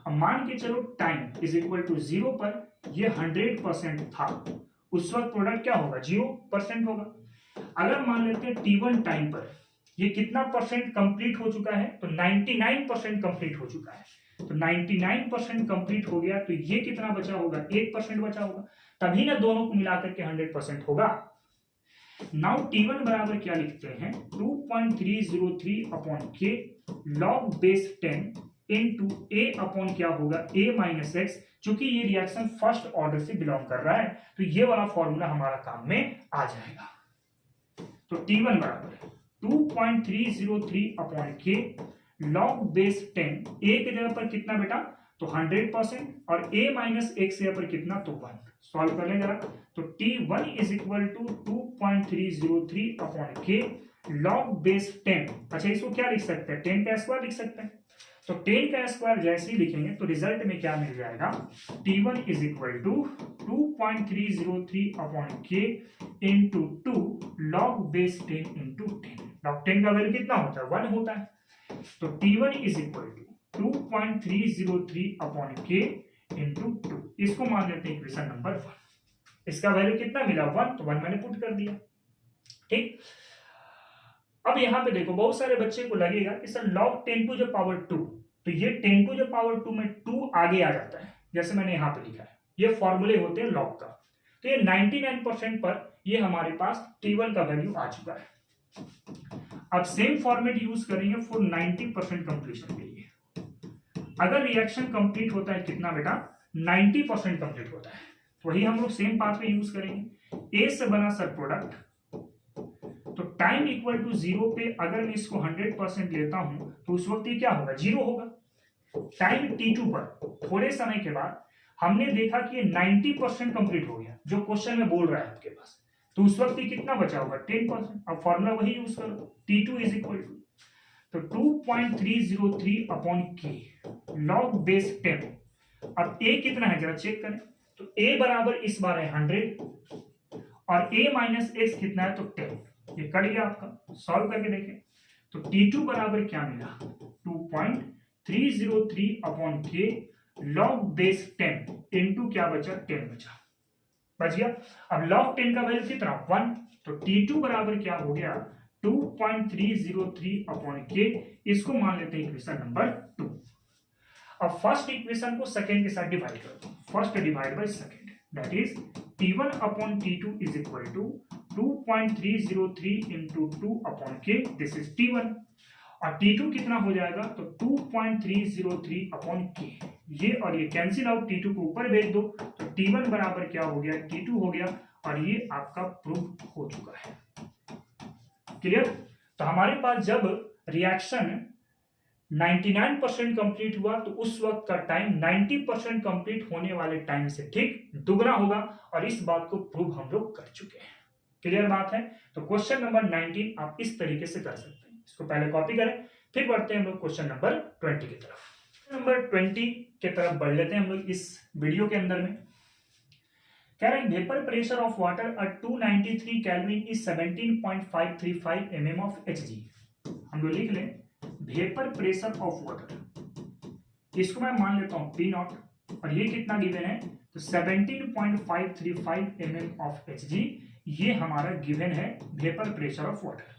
अब मान के चलो टाइम इज इक्वल टू 0 पर ये 100% था, उस वक्त प्रोडक्ट क्या होगा? 0% होगा। अगर मान लेते हैं T1 टाइम पर ये कितना परसेंट कंप्लीट हो चुका है? तो 99% कंप्लीट हो चुका है। तो 99% कंप्लीट हो गया, तो ये कितना बचा होगा? 1% बचा होगा, तभी ना दोनों को मिलाकर के 100% होगा। नाउ T1 बराबर क्या लिखते हैं? 2.303 upon k log base 10 into A upon क्या होगा? a minus x. चूंकि ये रिएक्शन फर्स्ट ऑर्डर से बिलोंग कर रहा है तो ये वाला फॉर्मूला हमारा काम में आ जाएगा। तो T1 बराबर 2.303 upon k log base 10, a के जगह पर कितना बेटा? तो 100% और a माइनस एक्स के पर कितना? तो 1। सॉल्व कर लें जरा। तो T1 is equal to 2.303 upon k log base 10। अच्छा इसको क्या लिख सकते हैं? 10 का स्क्वायर लिख सकते हैं। तो 10 का स्क्वायर जैसे ही लिखेंगे तो रिजल्ट में क्या मिल जाएगा? T1 is equal to 2.303 upon के into 2 log base 10 into 10। Log 10 का वैल्यू कितना होता है? 1 होता है। तो T1 is equal to 2.303 upon के इंटू 2। इसको मान लेते हैं इक्वेशन नंबर 1। इसका वैल्यू कितना मिला? 1, तो 1 मैंने पुट कर दिया। ठीक। अब यहां पे देखो बहुत सारे बच्चे को लगेगा कि sir log 10 to the power 2, तो ये 10 टू द पावर 2 में 2 आगे आ जाता है, जैसे मैंने यहां पे लिखा है। ये फॉर्मूले होते हैं log का। तो ये 99% पर ये हमारे पास T1 का वैल्यू आ चुका है। अब सेम फॉर्मेट यूज करेंगे फॉर 90% कंप्लीशन के लिए। अगर रिएक्शन कंप्लीट होता है कितना बेटा? 90% कंप्लीट होता है, तो वही हम लोग सेम पाथ में यूज करेंगे। ए से बना सर प्रोडक्ट, तो टाइम इक्वल टू 0 पे अगर मैं इसको 100% लेता हूं तो उस वक्त ये क्या होगा? 0 होगा। टाइम T2 पर थोड़े समय के बाद हमने देखा कि ये 90% कंप्लीट हो गया, जो क्वेश्चन में बोल रहा है आपके पास, तो उस वक्त ये कितना बचा होगा? 10%। अब फॉर्मूला वही यूज करो, T2 इज इक्वल टू तो 2.303 अपॉन के लॉग बेस 10। अब a कितना है जरा चेक करें। तो a बराबर इस बार है 100 और a माइनस एक्स कितना है? तो 10। ये कट गया आपका। सॉल्व करके देखें तो T2 बराबर क्या मिला? 2.303 upon k log base 10 into क्या बचा? 10 बच गया। अब लॉग 10 का वैल्यू कितना? 1। तो T2 बराबर क्या हो गया? 2.303 अपॉन के। इसको मान लेते हैं इक्वेशन नंबर 2। अब फर्स्ट इक्वेशन को सेकंड के साथ डिवाइड कर दो। First divide by second, that is T1 upon T2 is equal to 2.303 into 2 upon k. This is T1 और T2 कितना हो जाएगा? तो 2.303 अपॉन के। ये और ये कैंसिल आउट, T2 को ऊपर भेज दो तो T1 बराबर क्या हो गया? T2 हो गया और ये आपका प्रूफ हो चुका है। क्लियर? तो हमारे पास जब रिएक्शन 99% कंप्लीट हुआ तो उस वक्त का टाइम 90% कंप्लीट होने वाले टाइम से ठीक दुगना होगा और इस बात को प्रूव हम लोग कर चुके हैं। क्लियर बात है? तो क्वेश्चन नंबर 19 आप इस तरीके से कर सकते हैं। इसको पहले कॉपी करें, फिर बढ़ते हैं हम लोग क्वेश्चन नंबर 20 की तरफ। नंबर 20 की तरफ बढ़ लेते हैं हम लोग इस वीडियो के अंदर में। कह रहे हैं vapour pressure of water at 293 kelvin is 17.535 mm of Hg। हम लोग लिख लें वेपर प्रेशर ऑफ वाटर, इसको मैं मान लेता हूं पी नॉट, और ये कितना गिवन है तो 17.535 mm ऑफ Hg, ये हमारा गिवन है vapour pressure of water.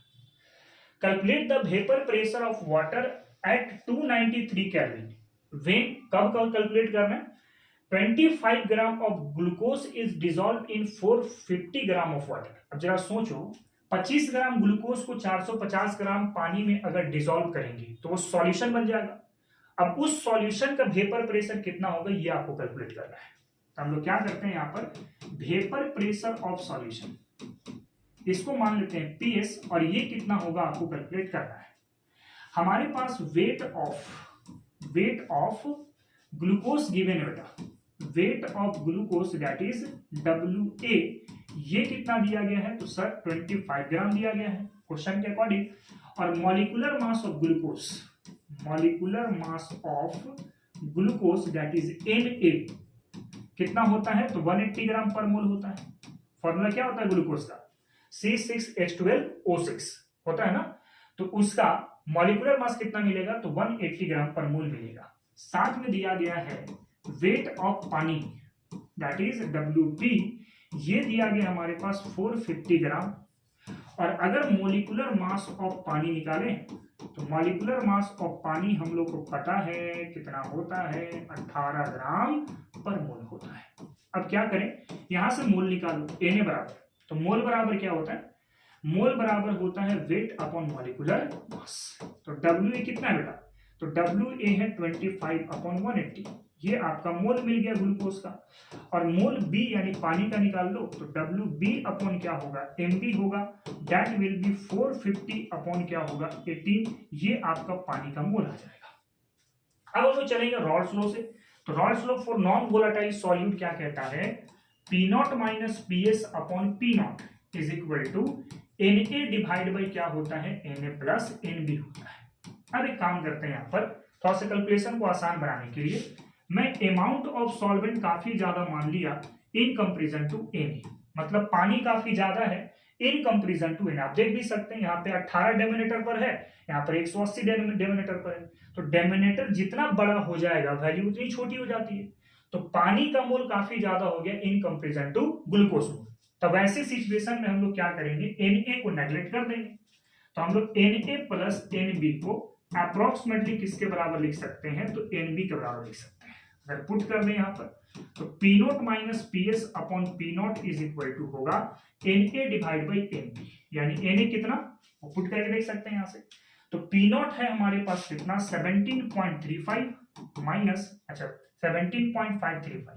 Calculate the vapour pressure of water at 293 kelvin when, कब कैलकुलेट करना है, 25 gram of glucose is dissolve in 450 gram of water. अब जरा सोचो 25 ग्राम ग्लूकोज को 450 ग्राम पानी में अगर डिसॉल्व करेंगे तो वो सॉल्यूशन बन जाएगा। अब उस सॉल्यूशन का वेपर प्रेशर कितना होगा ये आपको कैलकुलेट करना है। तो हम लोग क्या करते हैं यहाँ पर, वेपर प्रेशर ऑफ सॉल्यूशन, इसको मान लेते हैं पीएस, और ये कितना होगा आपको कैलकुलेट करना है। हमारे पास वेट ऑफ ग्लूकोज गिवन है बेटा, weight of glucose that is WA, ये कितना दिया गया है तो सर 25 ग्राम दिया गया है क्वेश्चन के अकॉर्डिंग। और molecular mass of glucose, molecular mass of glucose that is Na, कितना होता है तो 180 ग्राम पर मोल होता है। फॉर्मूला क्या होता है ग्लूकोज का, C6H12O6 होता है ना, तो उसका मॉलिक्यूलर मास कितना मिलेगा तो 180 ग्राम पर मोल मिलेगा। साथ में दिया गया है वेट ऑफ पानी दैट इज WP, ये दिया गया हमारे पास 450 ग्राम। और अगर मॉलिक्यूलर मास ऑफ पानी निकालें तो मॉलिक्यूलर मास ऑफ पानी हम लोग को पता है कितना होता है, 18 ग्राम पर मोल होता है। अब क्या करें, यहां से मोल निकालो, Na बराबर, तो मोल बराबर क्या होता है, मोल बराबर होता है वेट अपॉन मॉलिक्यूलर मास। तो WA कितना है बेटा, तो WA है 25/180, ये आपका मोल मिल गया ग्लूकोज का। और मोल B यानी पानी का निकाल लो तो WB अपॉन क्या होगा, MB होगा, दैट विल बी 450 अपॉन क्या होगा 18, ये आपका पानी का मोल आ जाएगा। अब हम लोग चलेंगे रॉल्स लॉ से। तो Raoult's law for non volatile solute क्या कहता है, P0 minus PS upon P0 is equal to Na divide by क्या होता है, Na प्लस NB होता है। अब एक काम करते हैं, यहाँ पर थोड़ा सा कैलकुलेशन को आसान बनाने के लिए मैं अमाउंट ऑफ सॉल्वेंट काफी ज्यादा मान लिया इन कंपेरिजन टू Na, मतलब पानी काफी ज्यादा है इन कंपेरिजन टू Na। आप देख भी सकते हैं यहाँ पे 18 डेमिनेटर पर है, यहाँ पर 180 डेमिनेटर पर है, तो डेमिनेटर जितना बड़ा हो जाएगा वैल्यू उतनी छोटी हो जाती है। तो पानी का मोल काफी ज्यादा हो गया इन कंपेरिजन टू ग्लूकोज मोल। तब ऐसे सिचुएशन में हम लोग क्या करेंगे, Na को नेग्लेक्ट कर देंगे। तो हम लोग Na प्लस NB को अप्रोक्सीमेटली किसके बराबर लिख सकते हैं, तो NB के बराबर लिख सकते हैं। अगर पुट कर दें यहाँ पर तो P0 minus PS upon P0 is equal to होगा Na डिवाइड बाई NB, यानी Na कितना वो पुट करके देख सकते हैं यहाँ से। तो P0 है हमारे पास कितना 17.35 माइनस, अच्छा 17.535,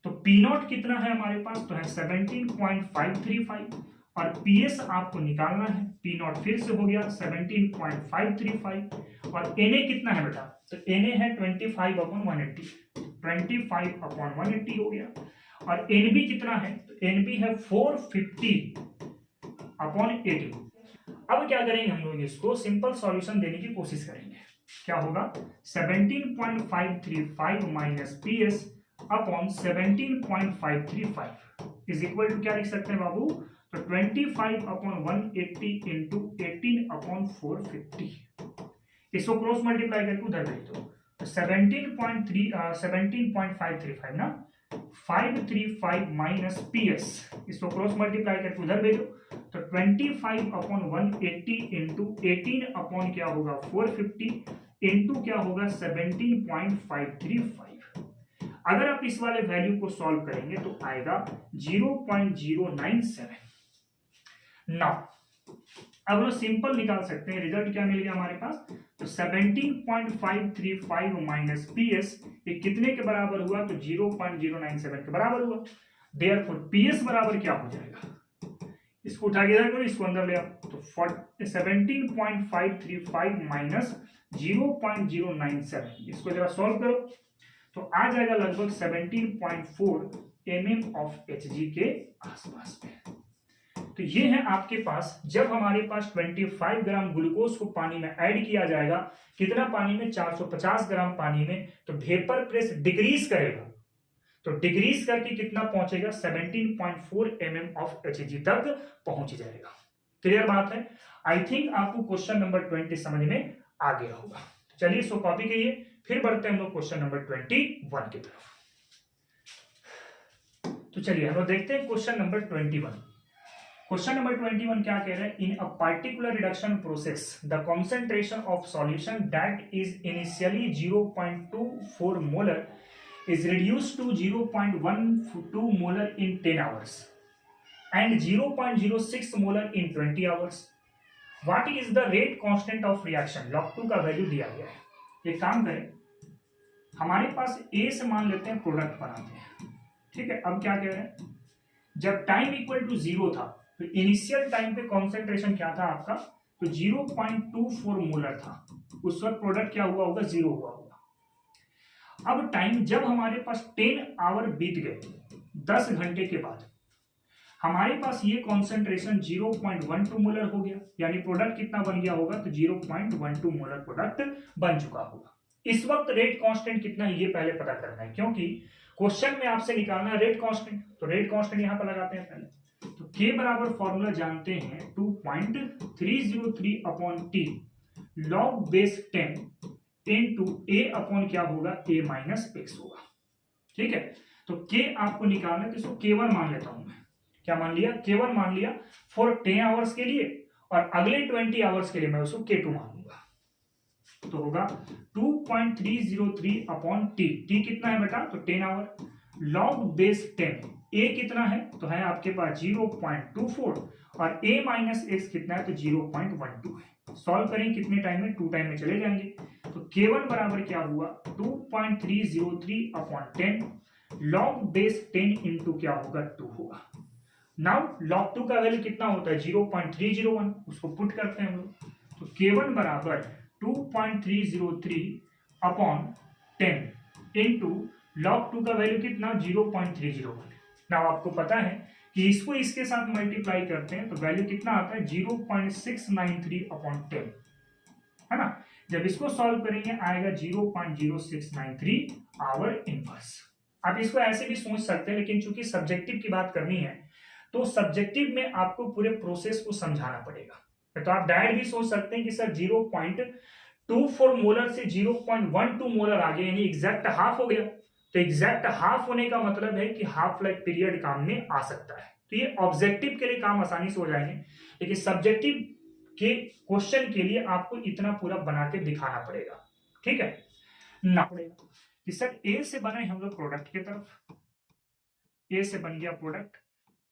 तो P0 कितना है हमारे पास तो है 17.535, और PS आपको निकालना है, P0 फिर से हो गया 17.535, और Na कितना है बेटा, तो Na है 25/180, 25/180 हो गया। और NB कितना है, तो NB है 450/80। अब क्या करेंगे हम लोग, इसको सिंपल सॉल्यूशन देने की कोशिश करेंगे। क्या होगा 17.535 minus PS upon 17.535 is equal to क्या लिख सकते हैं बाबू, तो 25/180 इंटू 18/450। इसको क्रॉस मल्टीप्लाई करके उधर भेज दो, तो 17.535 ना 535 माइनस PS, इसको क्रॉस मल्टीप्लाई करके उधर भेजो, तो 25/180 इंटू 18 क्या होगा 450 इंटू क्या होगा 17.535। अगर आप इस वाले वैल्यू को सॉल्व करेंगे तो आएगा 0.097। नाउ अब लोग सिंपल निकाल सकते हैं, रिजल्ट क्या मिल गया हमारे पास, तो 17.535 माइनस PS ये कितने के बराबर हुआ, तो 0.097 के बराबर हुआ। देयरफॉर PS बराबर क्या हो जाएगा, इसको उठा के इधर करो, इसको अंदर ले आओ, तो 17.535 माइनस 0.097, इसको जरा सॉल्व करो तो आ जाएगा लगभग 17.4 mm ऑफ Hg के आसपास में। तो ये है आपके पास, जब हमारे पास 25 ग्राम ग्लूकोज को पानी में ऐड किया जाएगा, कितना पानी में 450 ग्राम पानी में, तो वेपर प्रेस डिक्रीज करेगा, तो डिक्रीज करके कितना पहुंचेगा 17.4 mm ऑफ Hg तक पहुंच जाएगा। क्लियर बात है? आई थिंक आपको क्वेश्चन नंबर 20 समझ में आ गया होगा। चलिए इसको कॉपी करिए, फिर बढ़ते हैं हम लोग क्वेश्चन नंबर 21 की तरफ। तो चलिए हम लोग देखते हैं क्वेश्चन नंबर 21। क्वेश्चन नंबर 21 क्या कह रहे हैं? In a particular reduction process the concentration of solution that is initially 0.24 molar is reduced to 0.12 molar in 10 hours and 0.06 molar in 20 hours. What is the rate constant of reaction? log 2 का value दिया गया है। एक काम करें, हमारे पास A से मान लेते हैं प्रोडक्ट बनाते हैं, ठीक है। अब क्या कह रहे हैं, जब टाइम इक्वल टू 0 था तो इनिशियल टाइम पे कॉन्सेंट्रेशन क्या था आपका? तो 0.24 मोलर था। उस वक्त प्रोडक्ट क्या हुआ होगा? 0 हुआ होगा। अब टाइम जब हमारे पास 10 आवर बीत गए, 10 घंटे के बाद हमारे पास ये कॉन्सेंट्रेशन 0.12 मोलर हो गया, यानी प्रोडक्ट कितना बन गया होगा? तो 0.12 मोलर प्रोडक्ट बन चुका होगा। इस वक्त रेट कांस्टेंट कितना है ये पहले पता करना है, क्योंकि क्वेश्चन में आपसे निकालना है रेट कांस्टेंट। तो रेट कांस्टेंट यहां पर लगाते हैं पहले। तो के बराबर फॉर्मूला जानते हैं 2.303 upon T log base 10 into A upon क्या होगा? ए माइनस एक्स होगा, ठीक है। तो के आपको निकालना है, तो इसको K1 मान लेता हूं मैं। क्या मान लिया? K1 मान लिया फॉर 10 आवर्स के लिए, और अगले 20 आवर्स के लिए मैं उसको K2 मान लूंगा। तो होगा 2.303 अपॉन टी। टी कितना है बेटा? तो 10 आवर लॉग बेस 10। ए कितना है? तो है आपके पास 0.24 और ए माइनस एक्स कितना है? तो 0.12 है। सॉल्व करें कितने टाइम में? 2 टाइम में चले जाएंगे। तो K1 बराबर क्या हुआ? 2.303 अपॉन 10 लॉग बेस 10 इंटू क्या होगा? 2 होगा। नाउ लॉग 2 का वैल्यू कितना होता है? 0.301। उसको पुट करते हैं हम लोग। तो K1 बराबर 2.303 अपॉन 10 इंटू लॉग 2 का वैल्यू कितना? 0.301। नाउ आपको पता है कि इसको इसके साथ मल्टीप्लाई करते हैं तो वैल्यू कितना आता है? 0.693 अपॉन 10, है ना। जब इसको सॉल्व करेंगे आएगा 0.0693 आवर इनवर्स। आप इसको ऐसे भी सोच सकते हैं, लेकिन चूंकि सब्जेक्टिव की बात करनी है तो सब्जेक्टिव में आपको पूरे प्रोसेस को समझाना पड़ेगा। तो आप डायरेक्ट भी सोच सकते हैं कि सर 0.24 मोलर से 0.12 मोलर आ गया, यानी एग्जैक्ट हाफ हो गया। तो एग्जैक्ट हाफ होने का मतलब है कि हाफ लाइफ पीरियड काम में आ सकता है। तो ये ऑब्जेक्टिव के लिए काम आसानी से हो जाएंगे, लेकिन सब्जेक्टिव के क्वेश्चन के लिए आपको इतना पूरा बना के दिखाना पड़ेगा, ठीक है ना। पड़ेगा कि सर ए से बने हम लोग प्रोडक्ट की तरफ, ए से बन गया प्रोडक्ट,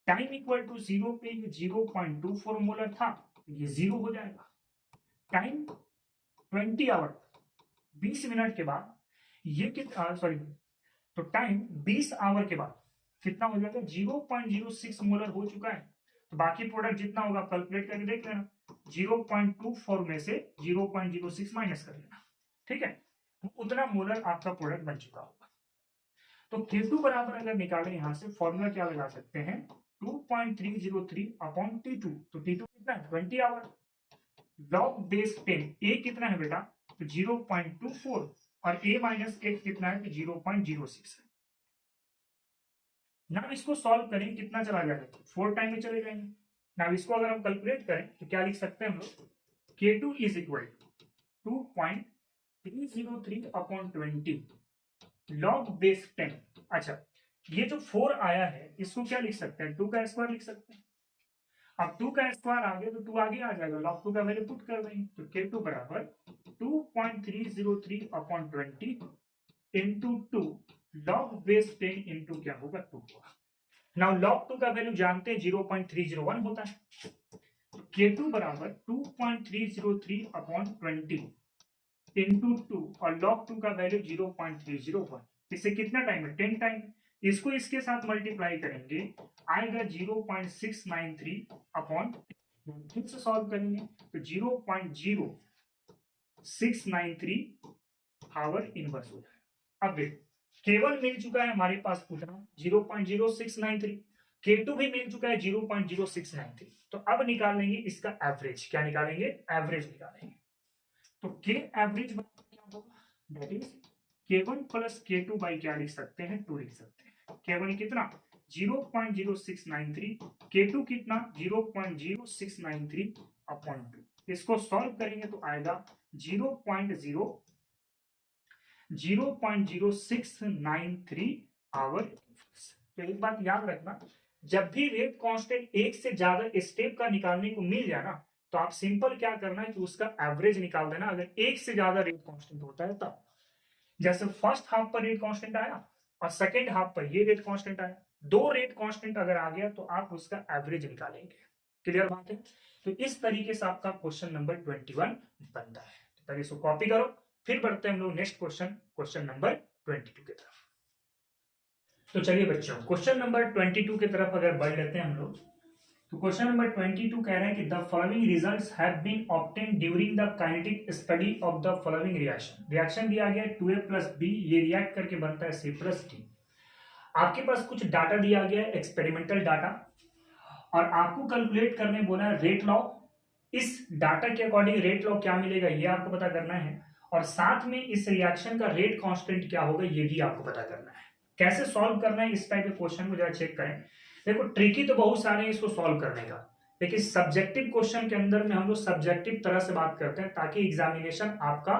टाइम इक्वल टू 0 पे ये 0.24 मोलर था, ये 0 हो जाएगा। टाइम 20 आवर 20 मिनट के बाद ये कितना, सॉरी, तो टाइम 20 आवर के बाद कितना हो जाएगा? 0.06 मोलर हो चुका है। तो बाकी प्रोडक्ट जितना होगा कैलकुलेट करके देख लेना। 0.24 में से 0.06 माइनस कर लेना, ठीक है। उतना मोलर आपका प्रोडक्ट बन चुका होगा। तो K2 बराबर अगर निकालें यहां से फॉर्मूला क्या लगा सकते हैं? 2.303 अपॉन T2। तो T2 कितना है? 20 आवर लॉग बेस 10। ए कितना है बेटा? तो 0.24 और ए माइनस एक्स कितना है? तो 0.06 है ना। इसको सॉल्व करें कितना चला जाएगा? 4 टाइम में चले जाएंगे ना। इसको अगर हम कैलकुलेट करें तो क्या लिख सकते हैं हम लोग? K2 is equal to 2.303 upon 20 log base 10। अच्छा, ये जो 4 आया है इसको क्या लिख सकते हैं? 2 का स्क्वायर लिख सकते हैं। अब 2 का स्क्वायर आ गया तो 2 आगे आ जाएगा, लॉग 2 का वैल्यू पुट कर देंगे। तो K2 बराबर 2.303 upon 20 into 2 log base 10 into क्या होगा? 2 होगा। नाउ लॉग 2 का वैल्यू जानते हैं 0.301 होता है। तो K2 बराबर 2.303 अपॉन 20 इंटू 2 और लॉग 2 का वैल्यू 0.301। इससे कितना टाइम है? 10 टाइम। इसको इसके साथ मल्टीप्लाई करेंगे आएगा 0.693 अपॉन, फिर से सॉल्व करेंगे तो 0.0693 आवर इनवर्स हो जाएगा। अब देखो केवल मिल चुका है हमारे पास उतना 0.0693, K2 भी मिल चुका है 0.0693। तो अब निकालेंगे इसका एवरेज। क्या निकालेंगे? एवरेज निकालेंगे। तो K एवरेज क्या होगा? That is K1 plus K2 by क्या लिख सकते हैं? 2 लिख सकते हैं। K1 कितना? 0.0693, K2 कितना 0.0693 अपॉन 2। इसको सॉल्व करेंगे तो आएगा 0.0693 आवर। तो एक बात याद रखना, जब भी रेट कांस्टेंट एक से ज्यादा स्टेप का निकालने को मिल जाए ना, तो आप सिंपल क्या करना है कि उसका एवरेज निकाल देना, अगर एक से ज्यादा रेट कांस्टेंट होता है तब। जैसे फर्स्ट हाफ पर रेट कांस्टेंट आया और सेकेंड हाफ पर ये रेट कांस्टेंट आया, दो रेट कांस्टेंट अगर आ गया तो आप उसका एवरेज निकालेंगे। क्लियर बात है? तो इस तरीके से आपका क्वेश्चन नंबर 21 बनता है। तो इसको कॉपी करो, फिर बढ़ते हैं हम लोग नेक्स्ट क्वेश्चन नंबर 22 की तरफ। तो चलिए बच्चों, क्वेश्चन नंबर 22 की तरफ अगर बढ़ लेते हैं हम लोग, तो क्वेश्चन नंबर 22 कह रहे हैं कि the following results have been obtained during the kinetic study of the following reaction. Reaction दिया गया 2A + B, ये रिएक्ट करके बनता है C + D। आपके पास कुछ डाटा दिया गया है, एक्सपेरिमेंटल डाटा, और आपको कैलकुलेट करने बोला है रेट लॉ। इस डाटा के अकॉर्डिंग रेट लॉ क्या मिलेगा ये आपको पता करना है, और साथ में इस रिएक्शन का रेट कांस्टेंट क्या होगा ये भी आपको पता करना है। कैसे सॉल्व करना है इस टाइप के क्वेश्चन को जरा चेक करें। देखो ट्रिकी तो बहुत सारे हैं इसको सॉल्व करने का, लेकिन सब्जेक्टिव क्वेश्चन के अंदर में हम लोग सब्जेक्टिव तरह से बात करते हैं ताकि एग्जामिनेशन आपका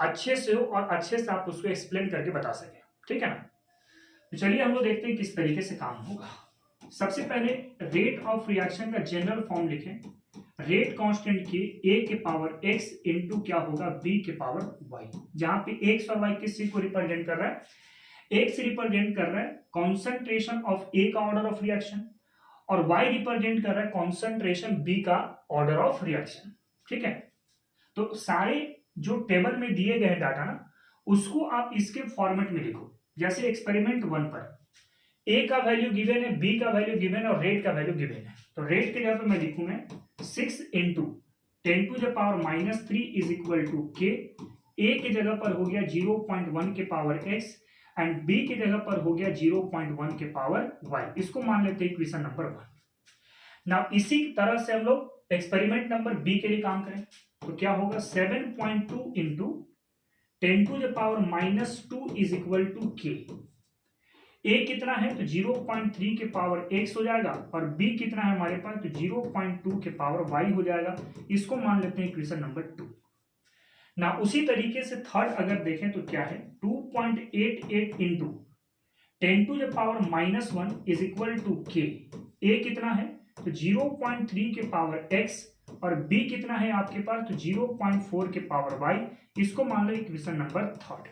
अच्छे से हो और अच्छे से आप उसको एक्सप्लेन करके बता सकें। ठीक है ना? तो चलिए हम लोग देखते हैं किस तरीके से काम होगा। सबसे पहले रेट ऑफ रिएक्शन का जनरल फॉर्म लिखें, रेट कांस्टेंट के a के पावर x इंटू क्या होगा b के पावर y, जहां पे x और y किस चीज को रिप्रेजेंट कर रहा है, x रिप्रेजेंट कर रहा है कॉन्सेंट्रेशन ऑफ a का ऑर्डर ऑफ रिएक्शन, और y रिप्रेजेंट कर रहा है कॉन्सेंट्रेशन b का ऑर्डर ऑफ रिएक्शन। ठीक है? तो सारे जो टेबल में दिए गए डाटा ना, उसको आप इसके फॉर्मेट में लिखो। जैसे एक्सपेरिमेंट 1 पर a का वैल्यू गिवन है, b का वैल्यू गिवन है और रेट का वैल्यू गिवन है। तो रेट के जगह पर मैं लिखूंगा 6 into 10⁻³ is equal to k। a के जगह पर हो गया 0.1 के पावर x एंड b के जगह पर हो गया 0.1 के पावर y। इसको मान लेते हैं इक्वेशन नंबर 1। ना इसी तरह से हम लोग एक्सपेरिमेंट नंबर b के लिए काम करें तो क्या होगा 7.2 into 10⁻² is equal to k। a कितना है तो 0.3 के पावर x हो जाएगा, और b कितना है हमारे पास तो 0.2 के पावर y हो जाएगा। इसको मान लेते हैं इक्वेशन नंबर 2 ना। उसी तरीके से थर्ड अगर देखें तो क्या है 2.88 into 10⁻⁻1 is equal to k। a कितना है तो 0.3 के पावर x और b कितना है आपके पास तो 0.4 के पावर y। इसको मान लो इक्वेशन नंबर 3।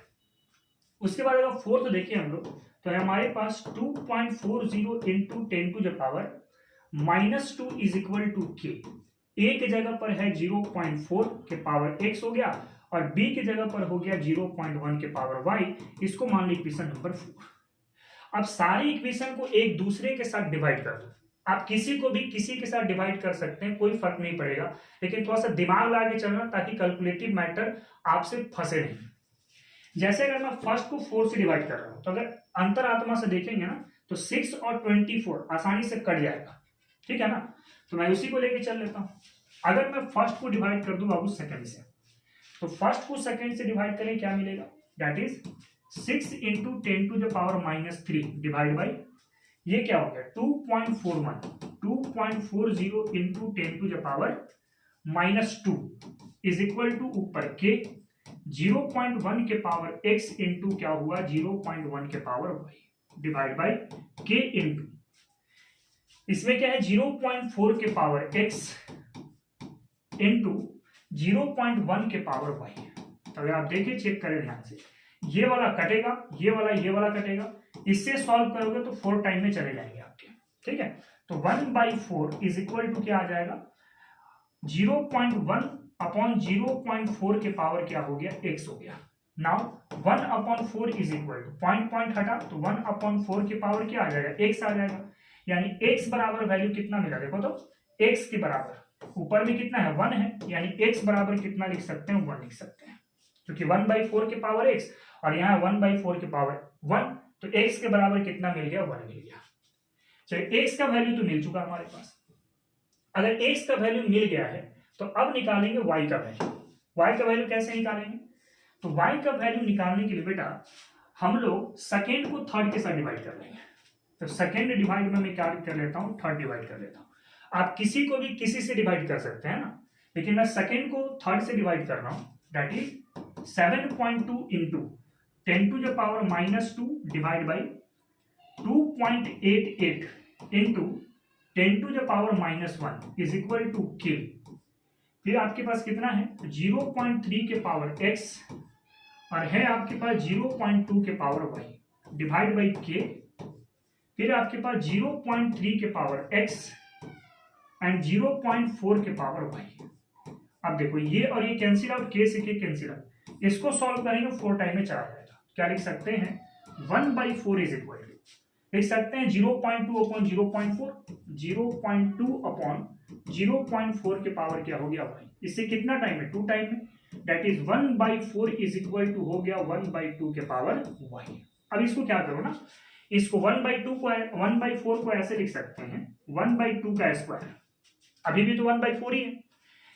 उसके बाद अगर फोर्थ देखिए हम लोग तो हमारे पास 2.40 into 10⁻⁻2 is equal to k। a के जगह पर है 0.4 के पावर x हो गया और b के जगह पर हो गया 0.1 के पावर y। इसको मान लो इक्वेशन नंबर 4। अब सारी इक्वेशन को एक दूसरे के साथ डिवाइड कर दो। आप किसी को भी किसी के साथ डिवाइड कर सकते हैं, कोई फर्क नहीं पड़ेगा, लेकिन थोड़ा सा दिमाग लगा के चलना ताकि कैलकुलेटिव मैटर आपसे फंसे नहीं। जैसे अगर मैं फर्स्ट को 4 से डिवाइड कर रहा हूं तो अगर अंतरात्मा से देखेंगे ना तो 6 और 24 आसानी से कट जाएगा। ठीक है ना? तो मैं उसी को लेके चल लेता हूं। अगर मैं फर्स्ट को डिवाइड कर दूं बाबू सेकंड से, तो फर्स्ट को सेकंड से डिवाइड करें क्या मिलेगा, that is 6 into 10⁻³ divide by ये क्या हो गया 2.40 इंटू 10⁻² इज इक्वल टू ऊपर के 0.1 के पावर x इंटू क्या हुआ 0.1 के power y divide by k into इसमें क्या है 0.4 के पावर x इंटू 0.1 के पावर y। अगर आप देखिए चेक करें ध्यान से, ये वाला कटेगा, ये वाला कटेगा, इससे सॉल्व करोगे तो 4 टाइम में चले जाएंगे आपके। ठीक है? तो 1/4 इज इक्वल टू क्या आ जाएगा 0.1 अपॉन 0.4 के पावर क्या हो गया x हो गया। Now 1/4 is equal two point हटा तो 1/4 के पावर क्या आ जाएगा x आ जाएगा, यानी x बराबर वैल्यू कितना मिला देखो तो x के बराबर ऊपर में कितना है 1 है, यानी x बराबर कितना लिख सकते हैं 1 लिख सकते हैं, क्योंकि 1/4 के पावर x और यहाँ 1/4 के पावर 1, तो x के बराबर कितना मिल गया 1 मिल गया। चलिए x का वैल्यू तो मिल चुका हमारे पास। अगर x का वैल्यू मिल गया है तो अब निकालेंगे y का वैल्यू। y का वैल्यू कैसे निकालेंगे, तो y का वैल्यू निकालने के लिए बेटा हम लोग सेकेंड को थर्ड के साथ डिवाइड कर लेंगे। तो सेकेंड डिवाइड में मैं क्या कर लेता हूँ, थर्ड डिवाइड कर लेता हूँ। आप किसी को भी किसी से डिवाइड कर सकते हैं ना, लेकिन मैं सेकेंड को थर्ड से डिवाइड कर रहा हूँ, that is 7.2 into 10⁻⁻2 divide by 2.88 into 10⁻⁻1 is equal to k. फिर आपके पास कितना है, 0.3 के पावर x और है आपके पास 0.2 के पावर y डिवाइड बाई के। फिर आपके पास 0.3 के पावर x एंड 0.4 के पावर y। अब देखो ये और ये कैंसिल आउट, के से के कैंसिल आउट, इसको सॉल्व करेंगे 4 टाइम में 4 आएगा। क्या लिख सकते हैं, 1/4 इज इक्वल टू, लिख सकते हैं 0.2 अपॉन 0.4, 0.2 अपॉन 0.4 के पावर क्या हो गया y। इससे कितना टाइम है, 2 टाइम में, that is 1/4 is equal to हो गया 1/2 के पावर y। अब इसको क्या करो ना, इसको 1/4 को ऐसे लिख सकते हैं 1/2 का स्क्वायर, अभी भी तो 1/4 ही है,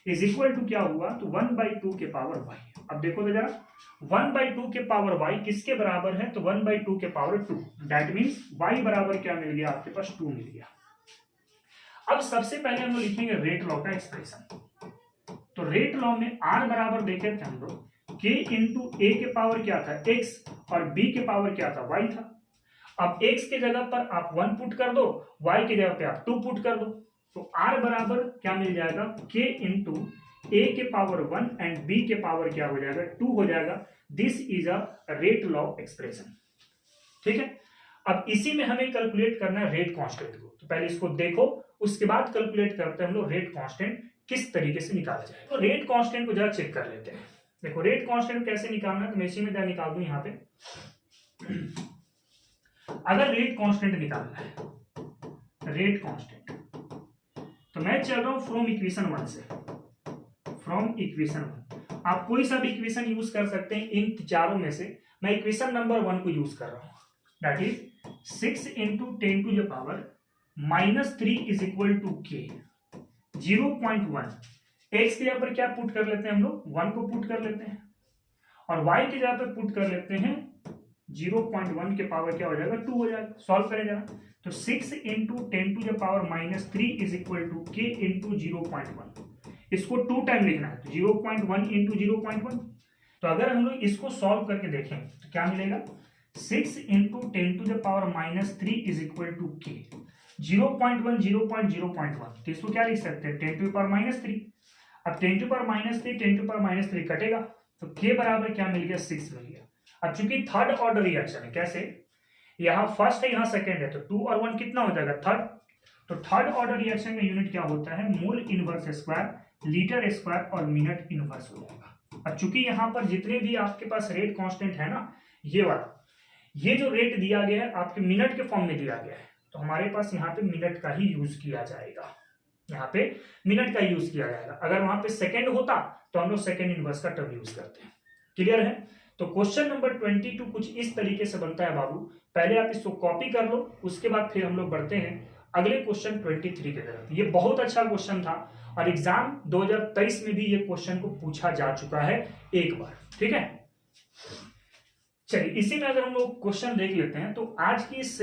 इज इक्वल टू क्या हुआ, तो 1/2 के पावर y। अब देखो तो जरा, 1/2 के पावर y किसके बराबर है, तो 1/2 के पावर 2, दैट मीन्स y बराबर क्या मिल गया आपके पास, 2 मिल गया। अब सबसे पहले हम लोग लिखेंगे रेट लॉ का एक्सप्रेशन। तो रेट लॉ में r बराबर देखे थे हम लोग, k इंटू ए के पावर क्या था, x, और b के पावर क्या था, y था। अब x के जगह पर आप 1 पुट कर दो, y की जगह पे आप 2 पुट कर दो, तो r बराबर क्या मिल जाएगा, k इंटू ए के पावर 1 एंड b के पावर क्या हो जाएगा, 2 हो जाएगा। This is a rate law expression, ठीक है। अब इसी में हमें कैलकुलेट करना है रेट कांस्टेंट को, तो पहले इसको देखो, उसके बाद कैलकुलेट करते हैं हम लोग रेट कांस्टेंट किस तरीके से निकाला जाए। तो रेट कांस्टेंट को जरा चेक कर लेते हैं। देखो रेट कांस्टेंट कैसे निकालना है, तो मैं इसी में जरा निकाल दूं यहाँ पे। अगर रेट कांस्टेंट निकालना है, रेट कांस्टेंट, तो मैं चल रहा हूं फ्रॉम इक्वेशन 1 से, फ्रॉम इक्वेशन 1। आप कोई सा भी इक्वेशन यूज कर सकते हैं इन चारों में से, मैं इक्वेशन नंबर 1 को यूज कर रहा हूं, that is 6 into 10⁻³ is equal to k. 0.1 x के जगह पर क्या पुट कर लेते हैं हम लोग, 1 को पुट कर लेते हैं, और y की जगह पर पुट कर लेते हैं 0.1 के पावर क्या हो जाएगा, 2 हो जाएगा। सॉल्व करें जरा, तो 6 इंटू 10⁻³ इज इक्वल टू के इंटू 0.1। इसको 2 टाइम लिखना है, तो 0.1 इंटू 0.1। तो अगर हम लोग इसको सॉल्व करके देखें तो क्या मिलेगा, 6 into 10⁻³ is equal to k. 0.1 0.0.1, तो इसको क्या लिख सकते हैं, 10⁻3। अब 10⁻3 10⁻3 कटेगा, तो के बराबर क्या मिल गया, 6 मिल गया। अब चूंकि थर्ड ऑर्डर रिएक्शन है, कैसे, यहाँ फर्स्ट है यहाँ सेकंड है, तो 2 और 1 कितना हो जाएगा, थर्ड। तो थर्ड ऑर्डर रिएक्शन का यूनिट क्या होता है, mole inverse square, litre square और मिनट इनवर्स हो जाएगा। अब चूंकि यहाँ पर जितने भी आपके पास रेट कांस्टेंट है ना, ये वाला, ये जो रेट दिया गया है आपके मिनट के फॉर्म में दिया गया है, तो हमारे पास यहाँ पे मिनट का ही यूज किया जाएगा, यहाँ पे मिनट का यूज किया जाएगा। अगर वहां पे सेकंड होता तो हम लोग सेकंड इनवर्स का टर्म यूज करते हैं। क्लियर है। तो क्वेश्चन नंबर 22 कुछ इस तरीके से बनता है बाबू, पहले आप इसको कॉपी कर लो, उसके बाद फिर हम लोग बढ़ते हैं अगले क्वेश्चन 23 की तरफ। ये बहुत अच्छा क्वेश्चन था और एग्जाम 2023 में भी ये क्वेश्चन को पूछा जा चुका है एक बार, ठीक है। चलिए इसी में अगर हम लोग क्वेश्चन देख लेते हैं, तो आज की इस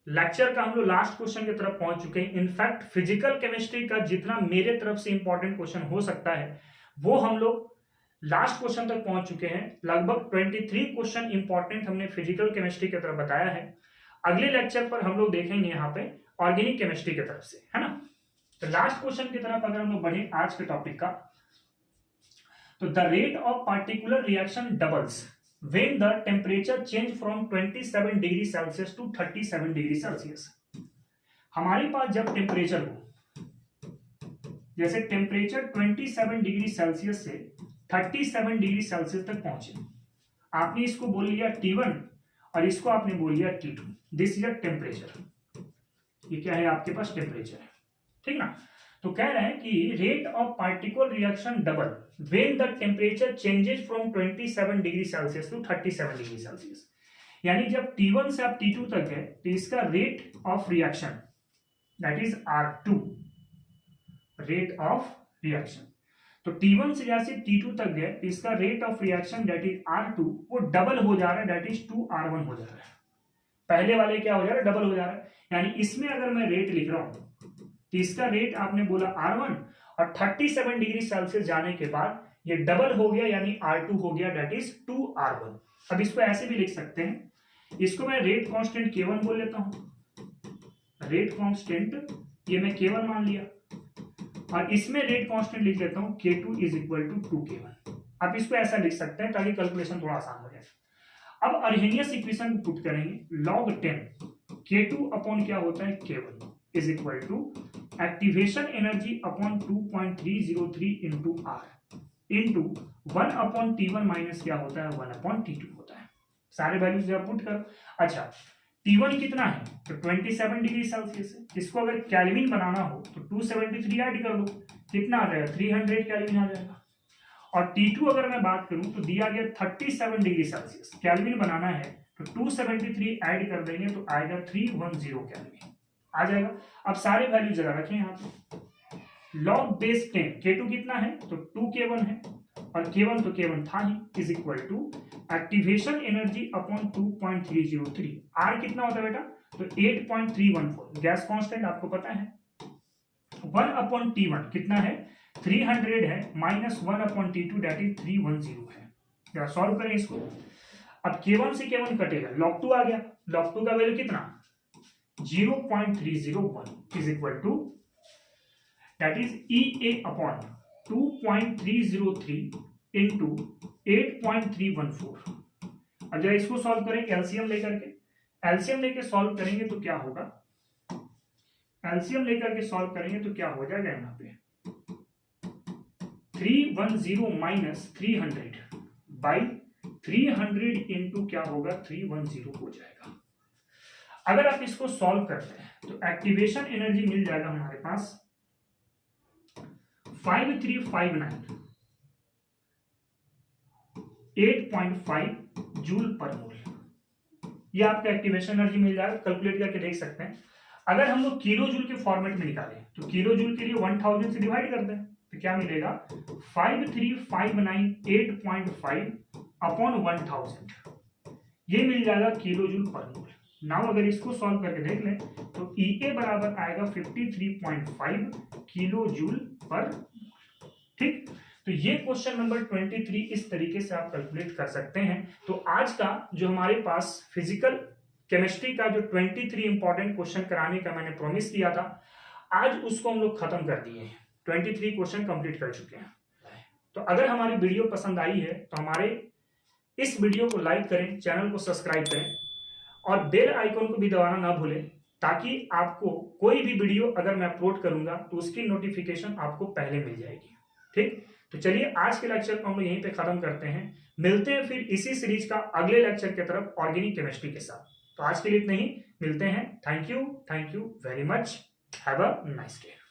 लेक्चर का हम लोग लास्ट क्वेश्चन की तरफ पहुंच चुके हैं। इनफैक्ट फिजिकल केमिस्ट्री का जितना मेरे तरफ से इंपॉर्टेंट क्वेश्चन हो सकता है वो हम लोग लास्ट क्वेश्चन तक पहुंच चुके हैं। लगभग 23 क्वेश्चन इंपॉर्टेंट हमने फिजिकल केमिस्ट्री की तरफ बताया है। अगले लेक्चर पर हम लोग देखेंगे यहाँ पे ऑर्गेनिक केमिस्ट्री की तरफ से, है ना। तो लास्ट क्वेश्चन की तरफ अगर हम लोग बढ़े आज के टॉपिक का, तो the rate of particular reaction doubles when the temperature change from 27 degree Celsius to 37 degree Celsius. हमारे पास जब टेम्परेचर को, जैसे टेम्परेचर 27 डिग्री सेल्सियस से 37 डिग्री सेल्सियस तक पहुंचे, आपने इसको बोल लिया T1 और इसको आपने बोल लिया T2। This is a temperature, ये क्या है आपके पास टेम्परेचर है, ठीक ना। तो कह रहे हैं कि rate of particle reaction double when the temperature changes from 27 degree Celsius to 37 degree Celsius. यानी जब T1 से आप T2 तक है तो इसका rate of reaction that is R2, rate of reaction. तो T1 से जैसे T2 तक गए तो इसका rate of reaction that is R2 वो डबल हो जा रहा है, दैट इज 2R1 हो जा रहा है। पहले वाले क्या हो जा रहा है, डबल हो जा रहा है। यानी इसमें अगर मैं रेट लिख रहा हूं तो इसका रेट आपने बोला R1 और 37 डिग्री सेल्सियस जाने के बाद ये डबल हो गया यानी R2 हो गया, दैट इज 2R1। अब इसको ऐसे भी लिख सकते हैं, इसको मैं रेट कांस्टेंट K1 बोल लेता हूं। रेट कांस्टेंट ये मैं K1 मान लिया और इसमें रेट कांस्टेंट लिख लेता हूं K2 is equal to 2K1। अब इसको ऐसा लिख सकते हैं ताकि कैलकुलेशन थोड़ा आसान हो जाए। अब अर्हेनियस इक्वेशन को पुट करेंगे, log 10 K2 अपॉन क्या होता है K1 is equal to activation energy upon 2.303 into R into 1 upon T1 minus क्या होता है 1 अपॉन T2 होता है। सारे वैल्यूज जब पुट करो, अच्छा T1 कितना है तो 27 डिग्री सेल्सियस है। इसको अगर केल्विन बनाना हो तो 273 ऐड कर दो, कितना आ जाएगा 300 केल्विन आ जाएगा। और T2 अगर मैं बात करूं तो दिया गया 37 डिग्री सेल्सियस, केल्विन बनाना है तो 273 ऐड कर देंगे तो आएगा 310 केल्विन आ जाएगा। अब सारे वैल्यू जगह रखें यहाँ पे। लॉग बेस 10 K2 कितना है तो 2K1 है और K1 तो K1 था ही, is equal to activation energy upon 2.303। R कितना होता है बेटा तो 8.314, गैस कांस्टेंट आपको पता है। 1 अपॉन T1 कितना है 300 है, minus 1 upon T2 that is 310 है। जरा सॉल्व करें इसको। अब K1 से K1 कटेगा, log 2 आ गया, log 2 का वैल्यू कितना 0.301 is equal to that is EA upon 2.303 into 8.314। अब जरा इसको सॉल्व करें एलसीएम लेकर के, एलसीएम लेके सॉल्व करेंगे तो क्या होगा, एलसीएम लेकर के सॉल्व करेंगे तो क्या हो जाएगा यहाँ पे 310 माइनस 300 बाई 300 इंटू क्या होगा 310 हो जाएगा। अगर आप इसको सॉल्व करते हैं तो एक्टिवेशन एनर्जी मिल जाएगा हमारे पास 5359 8.5 जूल पर मोल। ये आपका एक्टिवेशन एनर्जी मिल जाएगा, कैलकुलेट करके देख सकते हैं। अगर हम लोग किलो जूल के फॉर्मेट में निकालें तो किलो जूल के लिए 1000 से डिवाइड करते हैं तो क्या मिलेगा 5359 8.5 अपॉन 1000, ये मिल जाएगा किलो जूल पर मोल। नाउ अगर इसको सॉल्व करके देख लें तो EA बराबर आएगा 53.5 किलो जूल पर। ठीक, तो ये क्वेश्चन नंबर 23 इस तरीके से आप कैलकुलेट कर सकते हैं। तो आज का जो हमारे पास फिजिकल केमिस्ट्री का जो 23 इंपॉर्टेंट क्वेश्चन कराने का मैंने प्रॉमिस किया था, आज उसको हम लोग खत्म कर दिए हैं। 23 क्वेश्चन कंप्लीट कर चुके हैं। तो अगर हमारी वीडियो पसंद आई है तो हमारे इस वीडियो को लाइक करें, चैनल को सब्सक्राइब करें और बेल आइकन को भी दबाना ना भूलें, ताकि आपको कोई भी वीडियो अगर मैं अपलोड करूंगा तो उसकी नोटिफिकेशन आपको पहले मिल जाएगी। ठीक, तो चलिए आज के लेक्चर को हम लोग यहीं पे खत्म करते हैं। मिलते हैं फिर इसी सीरीज का अगले लेक्चर की तरफ ऑर्गेनिक केमिस्ट्री के साथ। तो आज के लिए इतना ही, मिलते हैं। Thank you very much, have a nice day.